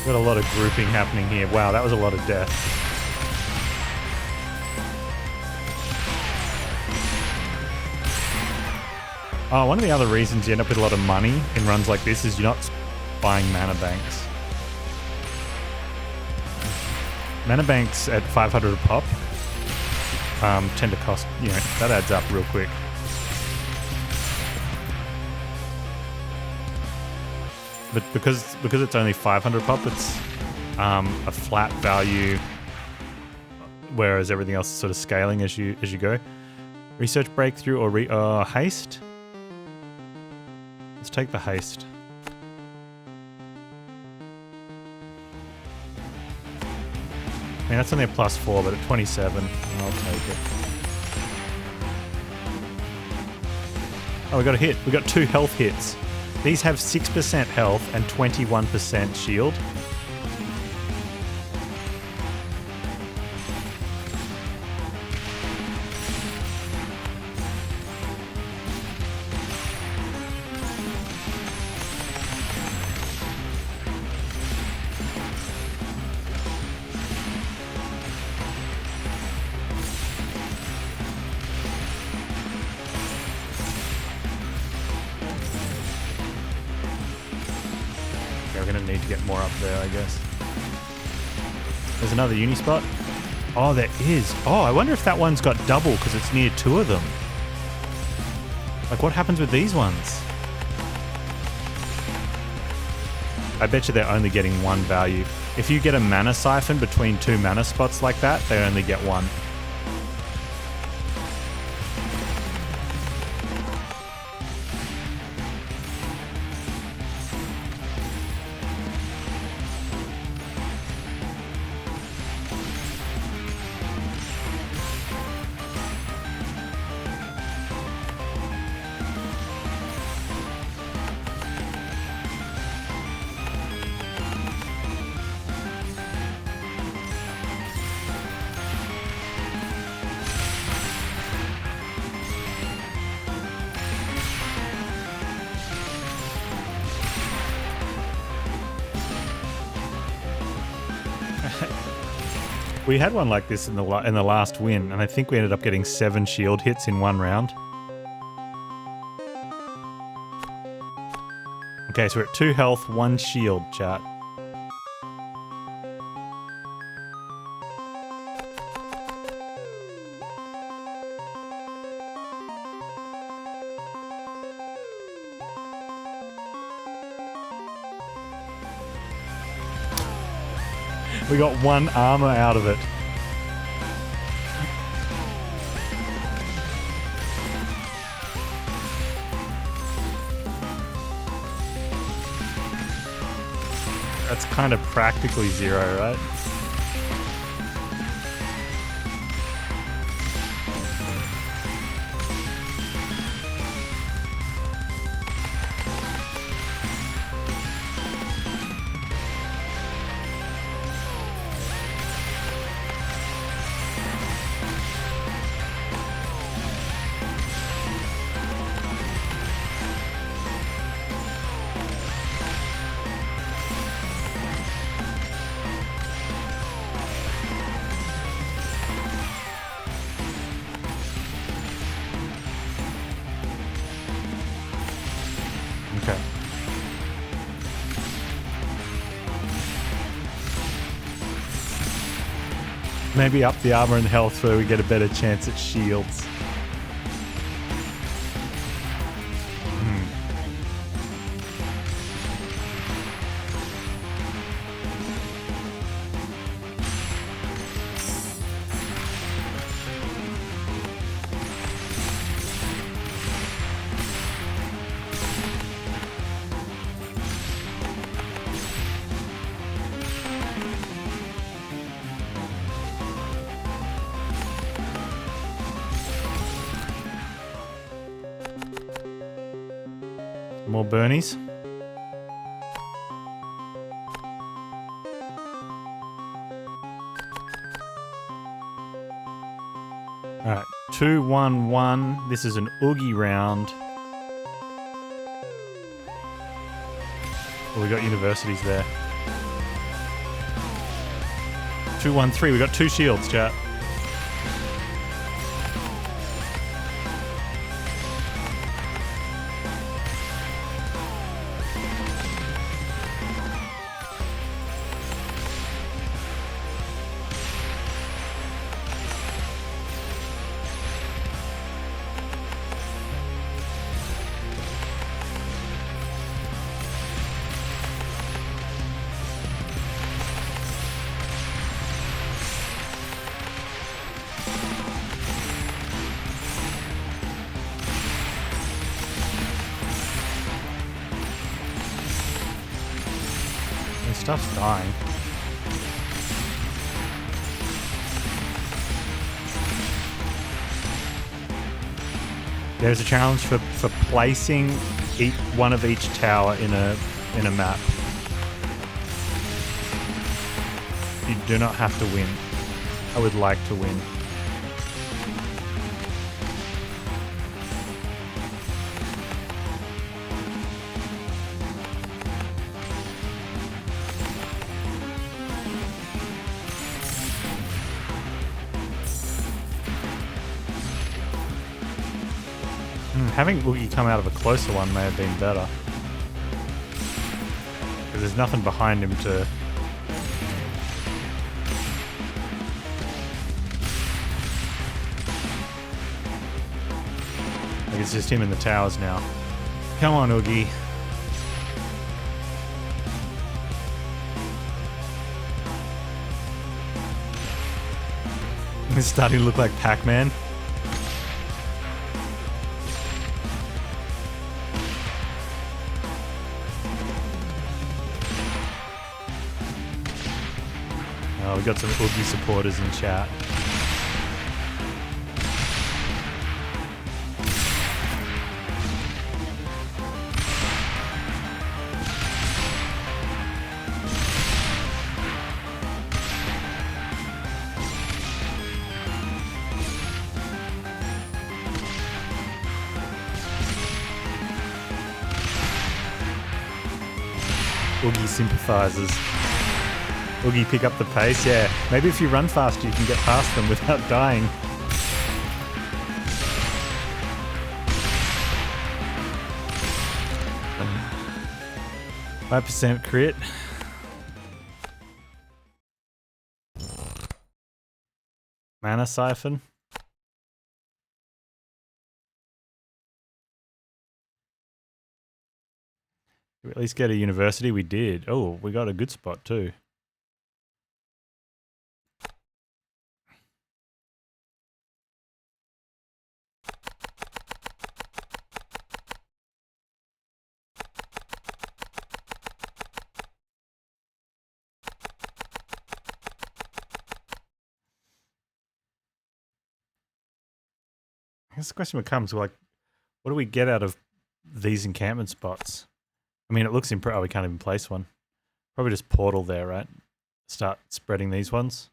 Got a lot of grouping happening here. Wow, that was a lot of death. Oh, one of the other reasons you end up with a lot of money in runs like this is you're not buying mana banks. Mana banks at 500 a pop tend to cost, you know, that adds up real quick. But because it's only 500 pop, it's a flat value, whereas everything else is sort of scaling as you go. Research breakthrough or haste. Let's take the haste. I mean, that's only a +4, but at 27, I'll take it. Oh, we got a hit. We got 2 health hits. These have 6% health and 21% shield. More up there, I guess. There's another uni spot. Oh, there is. Oh, I wonder if that one's got double because it's near 2 of them. Like, what happens with these ones? I bet you they're only getting 1 value. If you get a mana siphon between 2 mana spots like that, they only get 1. We had one like this in the last win, and I think we ended up getting 7 shield hits in 1 round. Okay, so we're at 2 health, 1 shield, chat. We got 1 armor out of it. That's kind of practically 0, right? Maybe up the armor and health where we get a better chance at shields. More Bernies. Alright, 2-1-1. This is an Oogie round. Oh, we got universities there. 2-1-3. We got 2 shields, chat. stuff's dying. There's a challenge for placing one of each tower in a map. You do not have to win. I would like to win. Having Oogie come out of a closer one may have been better. Because there's nothing behind him to... Like it's just him in the towers now. Come on, Oogie. It's starting to look like Pac-Man. Oh, we got some Oogie supporters in chat. Oogie sympathizes. Oogie, pick up the pace, yeah. Maybe if you run faster, you can get past them without dying. Five % crit. Mana siphon. Did we at least get a university? We did. Oh, we got a good spot too. I guess the question becomes, like, what do we get out of these encampment spots? I mean, it looks impressive. Oh, we can't even place one. Probably just portal there, right? Start spreading these ones.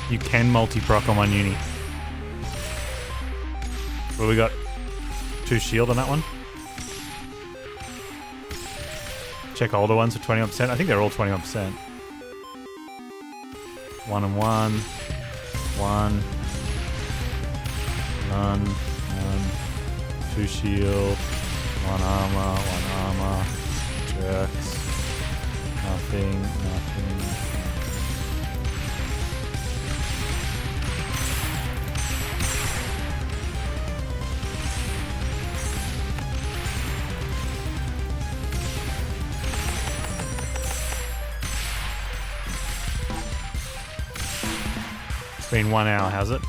You can multi-proc on one uni. Well, we got 2 shield on that one. Check older ones for 21%. I think they're all 21%. 1 and 1. 1. None. 2 shield. 1 armor. 1 armor. Jerks. Nothing. Been 1 hour, has it?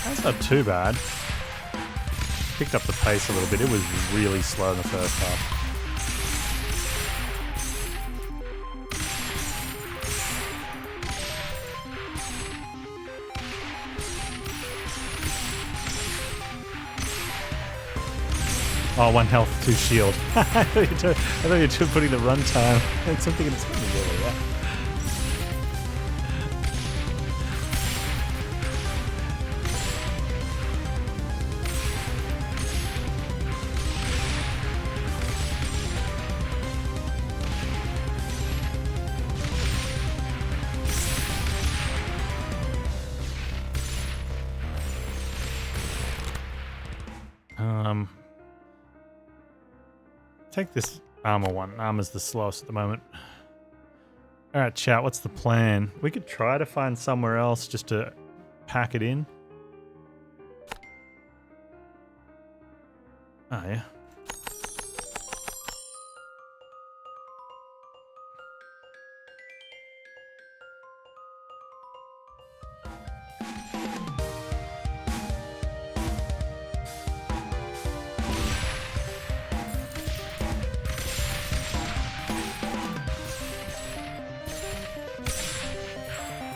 That's not too bad. Picked up the pace a little bit. It was really slow in the first half. Oh, 1 health, 2 shield. I thought you were putting the runtime. It's something in its really, yeah. Take this armor one. Armor's the slowest at the moment. Alright, chat, what's the plan? We could try to find somewhere else just to pack it in. Oh, yeah.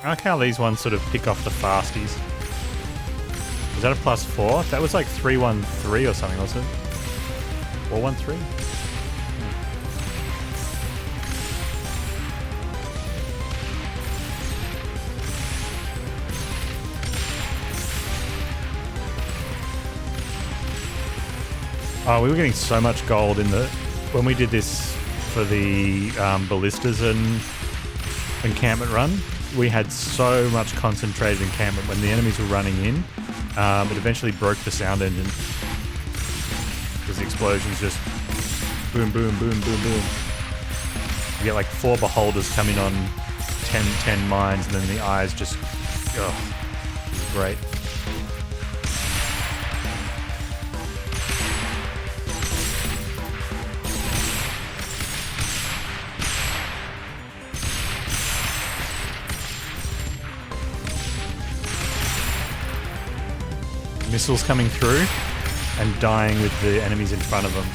I like how these ones sort of pick off the fasties. Was that a +4? That was like 313 or something, wasn't it? 413? Oh, we were getting so much gold in the when we did this for the Ballistas and encampment run. We had so much concentrated encampment when the enemies were running in. It eventually broke the sound engine because the explosions just boom, boom, boom, boom, boom. You get like 4 beholders coming on 10 mines, and then the eyes just, oh, great. Missiles coming through and dying with the enemies in front of them.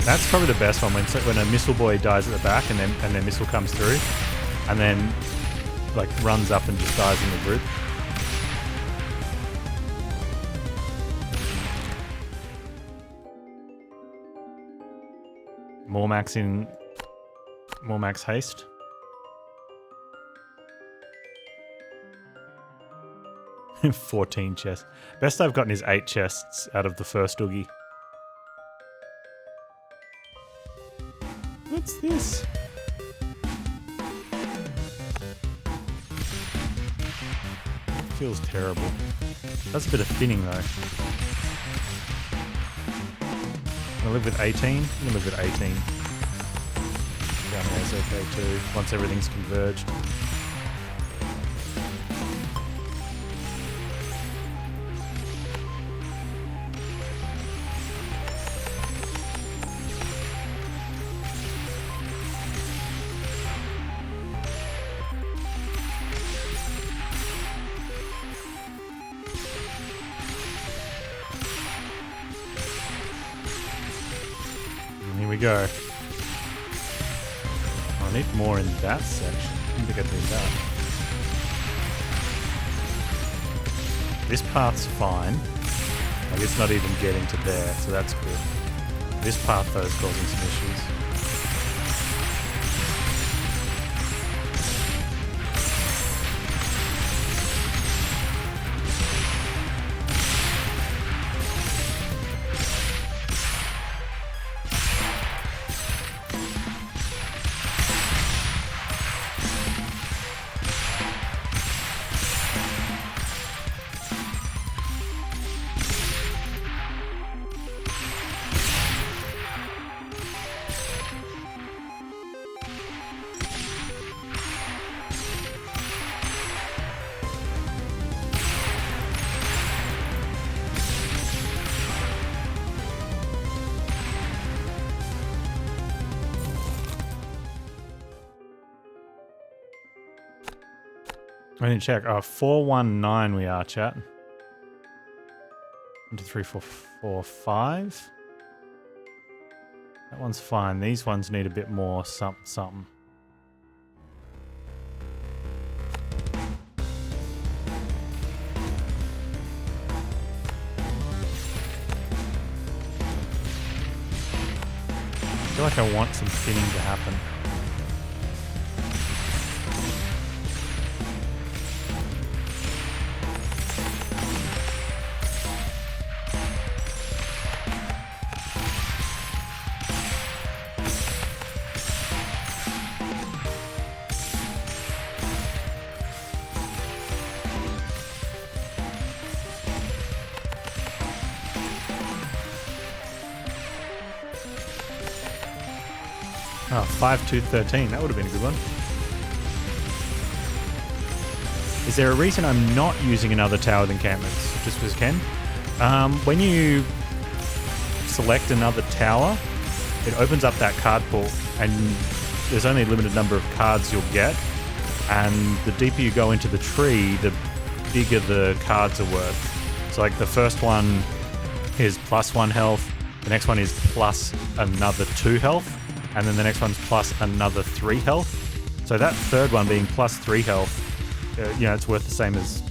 That's probably the best one, when a missile boy dies at the back and their missile comes through and then like runs up and just dies in the group. More max haste. — 14 chests. Best I've gotten is 8 chests out of the first Oogie. What's this? Feels terrible. That's a bit of thinning though. I'm gonna live with 18. I'm gonna live with 18. Down there is okay too, once everything's converged. Here we go. I need more in that section. I think I do that. This path's fine. Like it's not even getting to there, so that's good. This path though is causing some issues. I need to check. 419 we are, chat. 1, 2, 3, 4, 4, 5. That one's fine. These ones need a bit more something, something. I feel like I want some thinning to happen. Oh, 5-2-13. That would have been a good one. Is there a reason I'm not using another tower with encampments? Just because Ken? When you select another tower, it opens up that card pool, and there's only a limited number of cards you'll get. And the deeper you go into the tree, the bigger the cards are worth. So like the first one is +1 health, the next one is plus another 2 health, and then the next one's plus another 3 health. So that third one being +3 health it's worth the same as,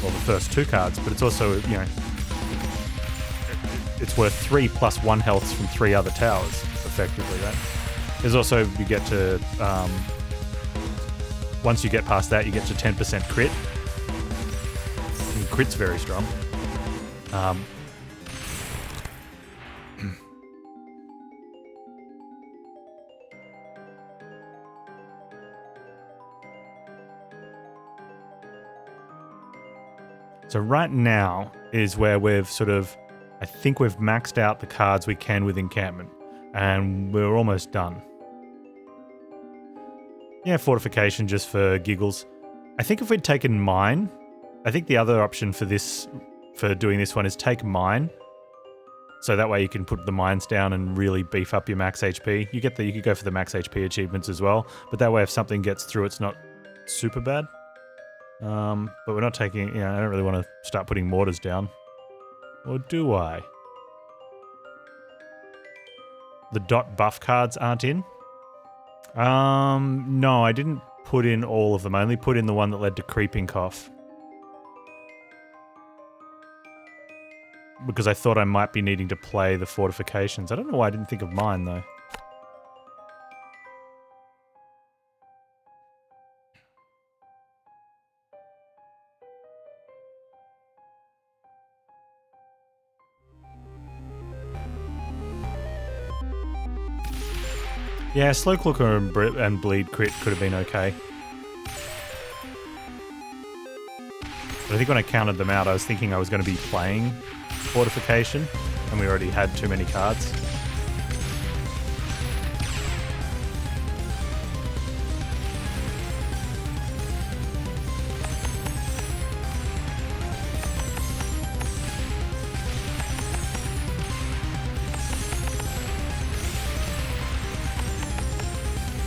well, the first 2 cards, but it's also, it's worth 3 plus 1 health from 3 other towers, effectively, right? There's also, you get to, once you get past that, you get to 10% crit. And crit's very strong. So right now is where we've sort of, I think we've maxed out the cards we can with encampment, and we're almost done. Yeah, fortification just for giggles. I think if we'd taken mine, I think the other option for this, for doing this one, is take mine. So that way you can put the mines down and really beef up your max HP. You could go for the max HP achievements as well, but that way if something gets through, it's not super bad. But we're not taking, I don't really want to start putting mortars down. Or do I? The dot buff cards aren't in? No, I didn't put in all of them. I only put in the one that led to creeping cough. Because I thought I might be needing to play the fortifications. I don't know why I didn't think of mine, though. Yeah, Slow Clooker and Bleed Crit could have been okay. But I think when I counted them out, I was thinking I was going to be playing Fortification, and we already had too many cards.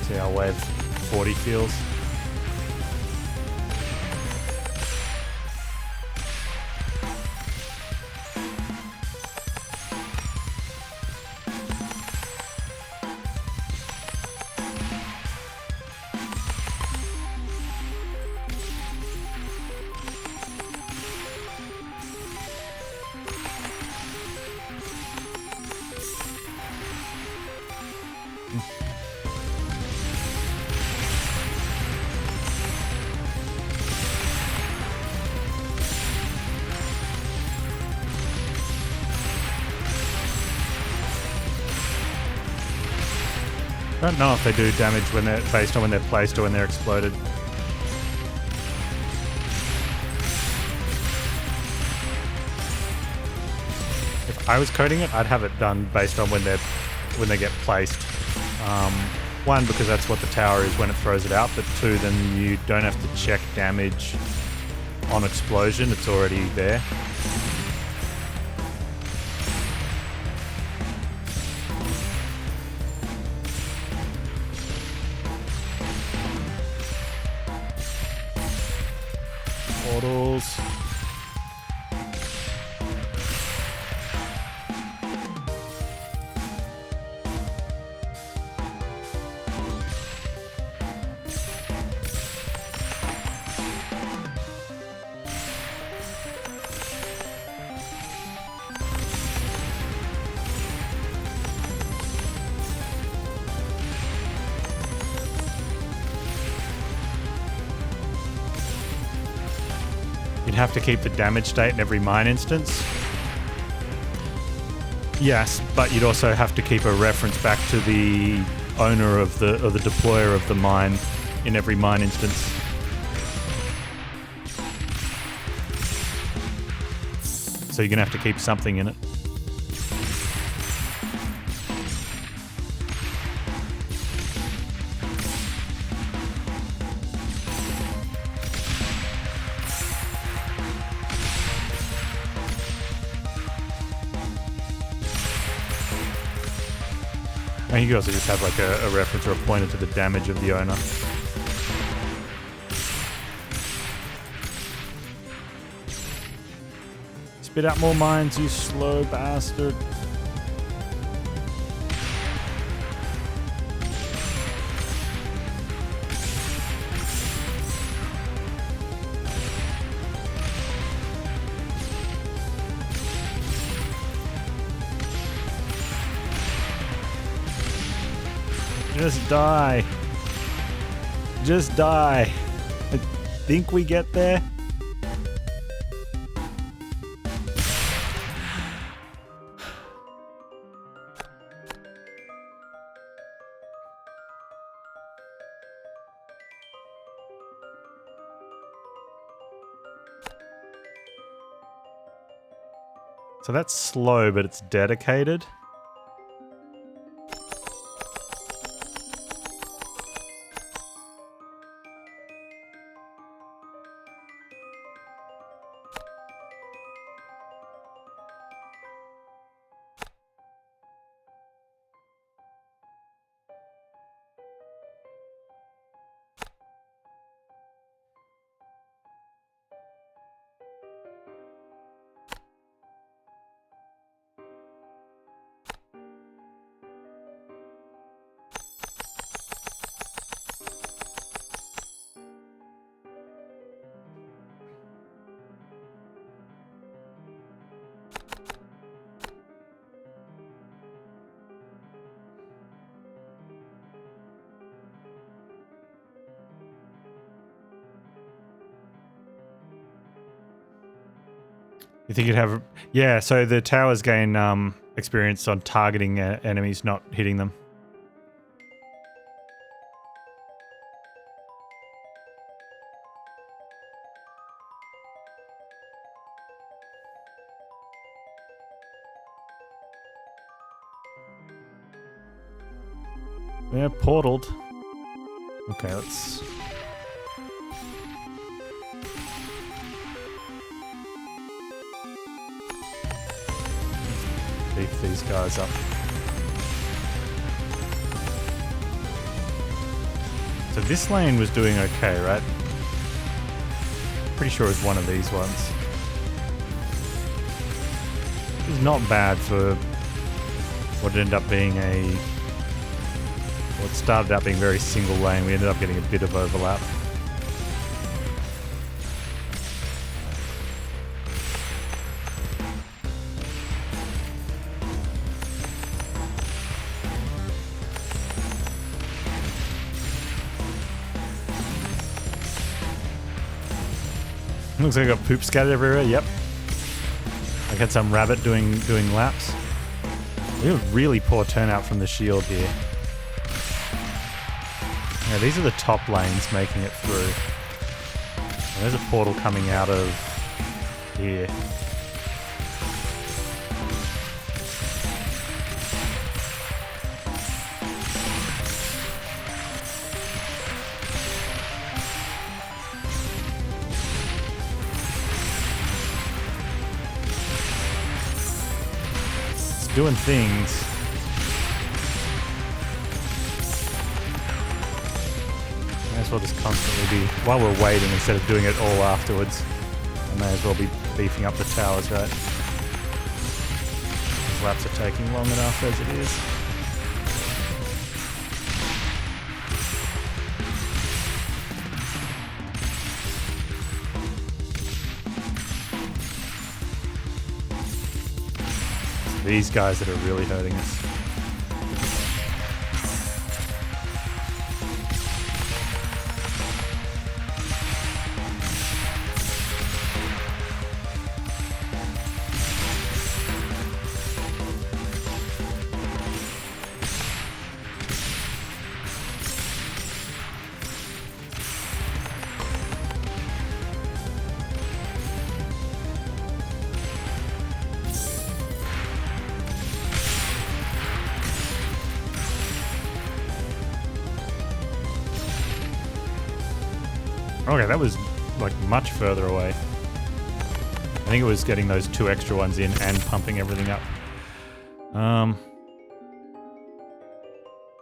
See how wave 40 feels. I don't know if they do damage when they're based on when they're placed or when they're exploded. If I was coding it, I'd have it done based on when they get placed. One, because that's what the tower is when it throws it out, but two, then you don't have to check damage on explosion, it's already there. Portals. Have to keep the damage state in every mine instance. Yes, but you'd also have to keep a reference back to the owner of the deployer of the mine in every mine instance. So you're gonna have to keep something in it. And you could also just have like a reference or a pointer to the damage of the owner. Spit out more mines, you slow bastard. Just die. Just die. I think we get there. So that's slow, but it's dedicated. You think you'd have... Yeah, so the towers gain experience on targeting enemies, not hitting them. Yeah, portaled. Okay, let's... beef these guys up. So this lane was doing okay, right? Pretty sure it was one of these ones. It was not bad for what ended up being a... Well, it started out being very single lane. We ended up getting a bit of overlap. Looks like I got poop scattered everywhere. Yep. I had some rabbit doing laps. We have really poor turnout from the shield here. Yeah, these are the top lanes making it through. And there's a portal coming out of here. Doing things. May as well just constantly be, while we're waiting instead of doing it all afterwards, I may as well be beefing up the towers, right? These laps are taking long enough as it is. These guys that are really hurting us. Okay, that was like much further away. I think it was getting those 2 extra ones in and pumping everything up.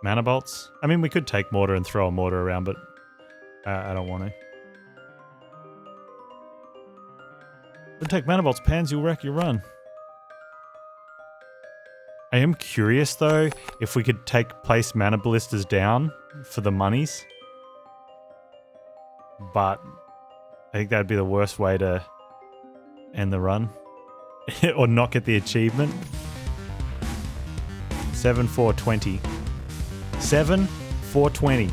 Mana bolts? I mean, we could take mortar and throw a mortar around, but I don't want to. Don't take mana bolts, Panz, you'll wreck your run. I am curious though, if we could place mana ballistas down for the monies. But I think that'd be the worst way to end the run. Or not get the achievement. 7, 4, 20. 7 420.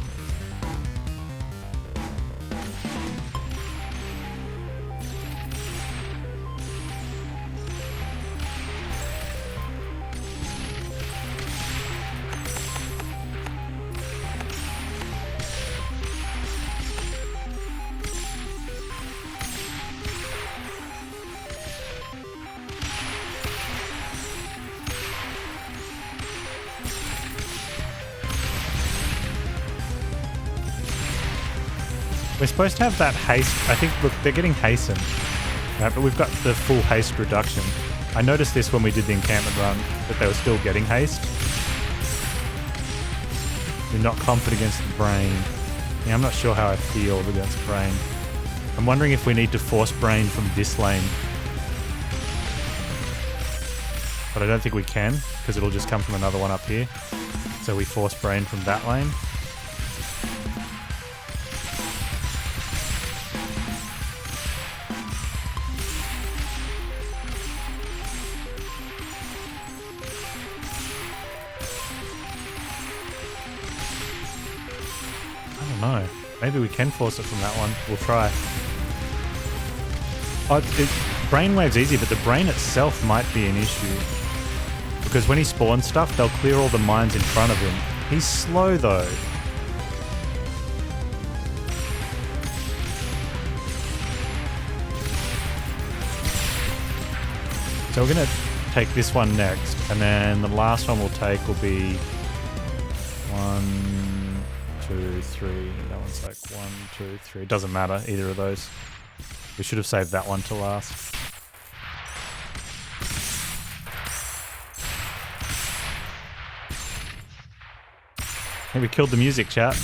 We're supposed to have that haste. I think, look, they're getting hastened. Right, but we've got the full haste reduction. I noticed this when we did the encampment run, that they were still getting haste. You're not confident against the brain. Yeah, I'm not sure how I feel against brain. I'm wondering if we need to force brain from this lane. But I don't think we can, because it'll just come from another one up here. So we force brain from that lane. No, maybe we can force it from that one. We'll try. Brainwave's easy, but the brain itself might be an issue. Because when he spawns stuff, they'll clear all the mines in front of him. He's slow though. So we're going to take this one next, and then the last one we'll take will be 1, 2, 3. That one's like 1, 2, 3. It doesn't matter, either of those. We should have saved that one to last. Hey, we killed the music, chat.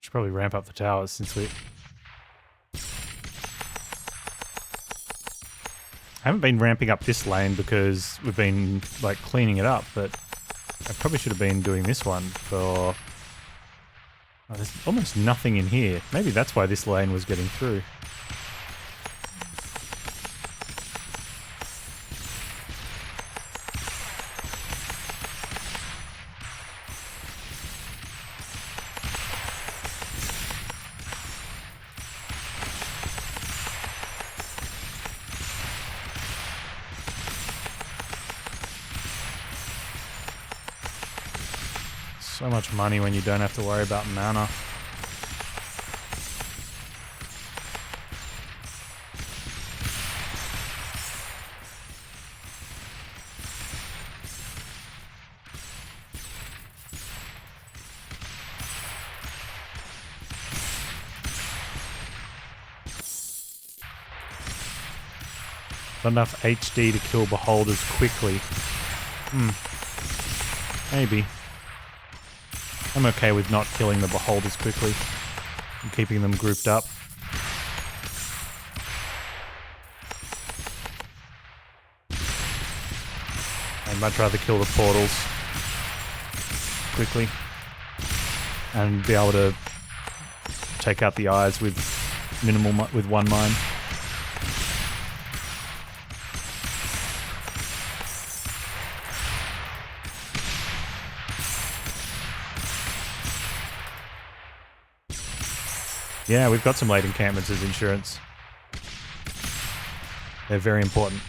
Should probably ramp up the towers since we... I haven't been ramping up this lane because we've been like cleaning it up, but I probably should have been doing this one for... Oh, there's almost nothing in here. Maybe that's why this lane was getting through. So much money when you don't have to worry about mana. Not enough HD to kill beholders quickly. Maybe. I'm okay with not killing the beholders quickly and keeping them grouped up. I'd much rather kill the portals quickly and be able to take out the eyes with with one mine. Yeah, we've got some late encampments as insurance. They're very important.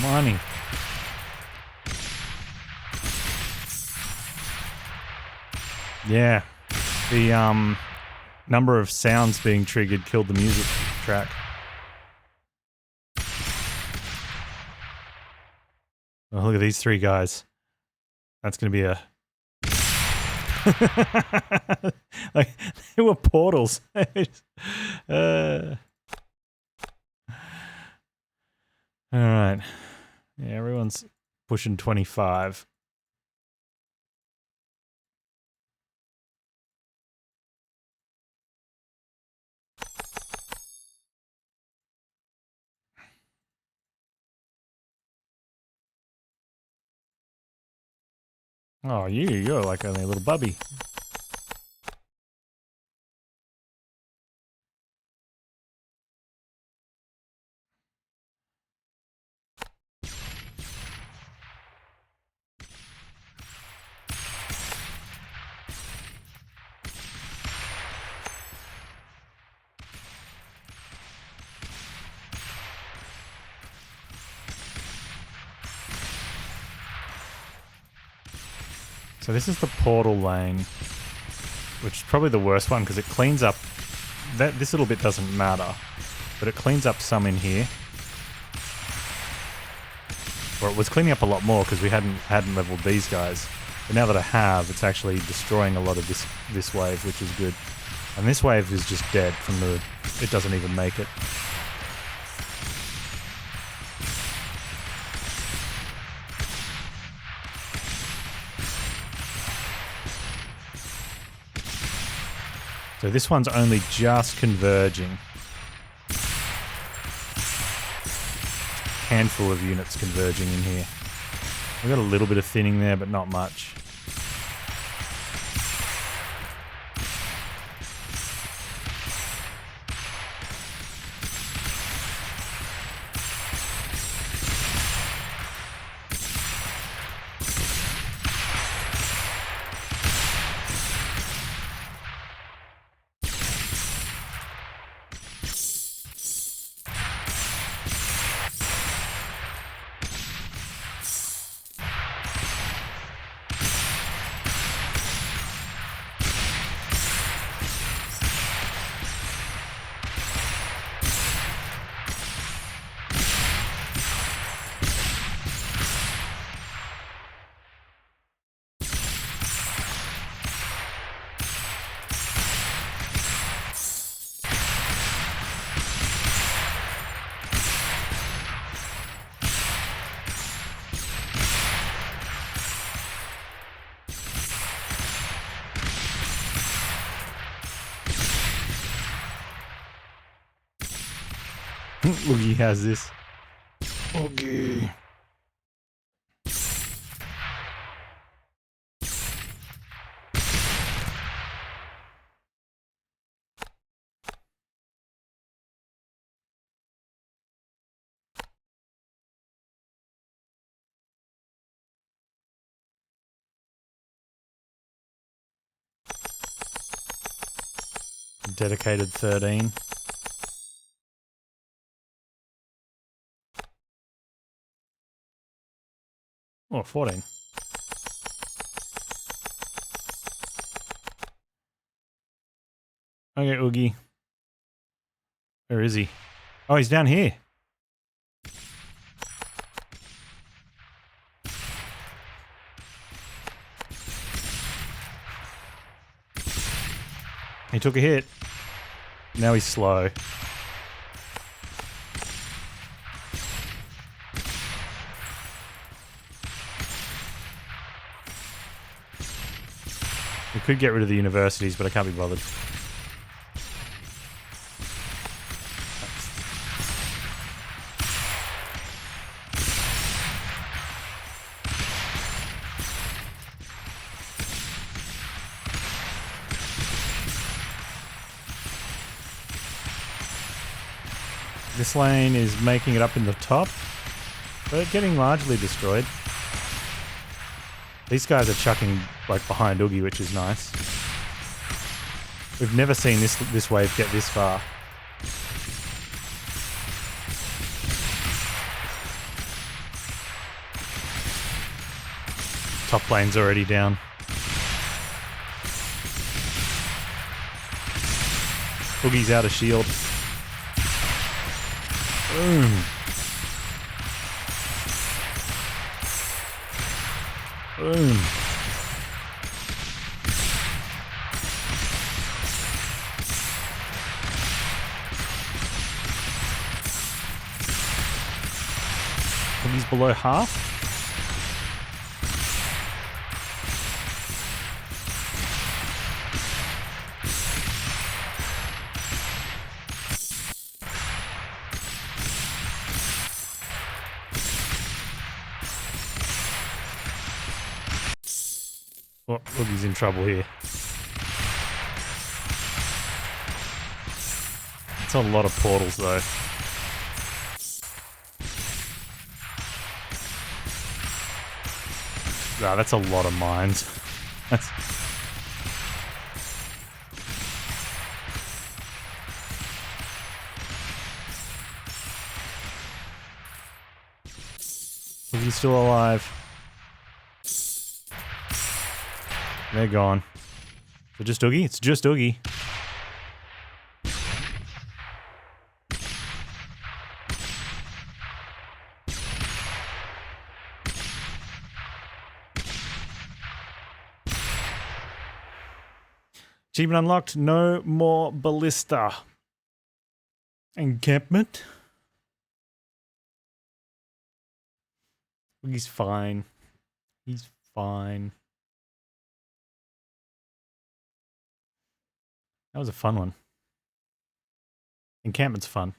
Money. Yeah. The number of sounds being triggered killed the music track. Oh, look at these three guys. That's going to be a... like, they were portals. Alright. Yeah, everyone's pushing 25. Oh, you're like only a little bubby. So this is the portal lane, which is probably the worst one because it cleans up... This little bit doesn't matter, but it cleans up some in here. Or it was cleaning up a lot more because we hadn't leveled these guys. But now that I have, it's actually destroying a lot of this wave, which is good. And this wave is just dead from the... It doesn't even make it. So this one's only just converging. Handful of units converging in here. We've got a little bit of thinning there, but not much. Oogie has this. Oogie. Dedicated 13. Oh, 14. Okay, Oogie. Where is he? Oh, he's down here. He took a hit. Now he's slow. We could get rid of the universities, but I can't be bothered. This lane is making it up in the top, but getting largely destroyed. These guys are chucking like behind Oogie, which is nice. We've never seen this wave get this far. Top lane's already down. Boogie's out of shield. Boom. Boom. Boogie's below half. Oh, Boogie's in trouble here. It's a lot of portals though. Nah, that's a lot of mines. That's... Boogie's still alive. They're gone. So just Oogie? It's just Oogie. Achievement unlocked. No more ballista. Encampment. He's fine. He's fine. That was a fun one. Encampment's fun.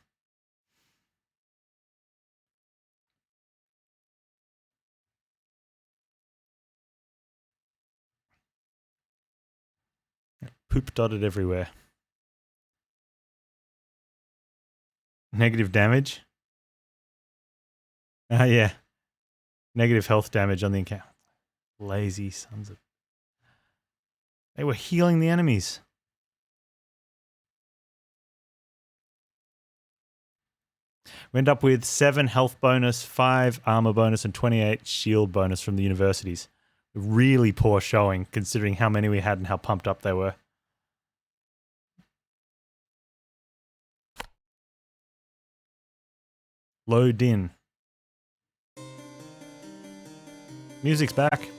Poop dotted everywhere. Negative damage? Yeah. Negative health damage on the encampment. Lazy sons of... They were healing the enemies. We end up with 7 health bonus, 5 armor bonus, and 28 shield bonus from the universities. Really poor showing, considering how many we had and how pumped up they were. Load in. Music's back.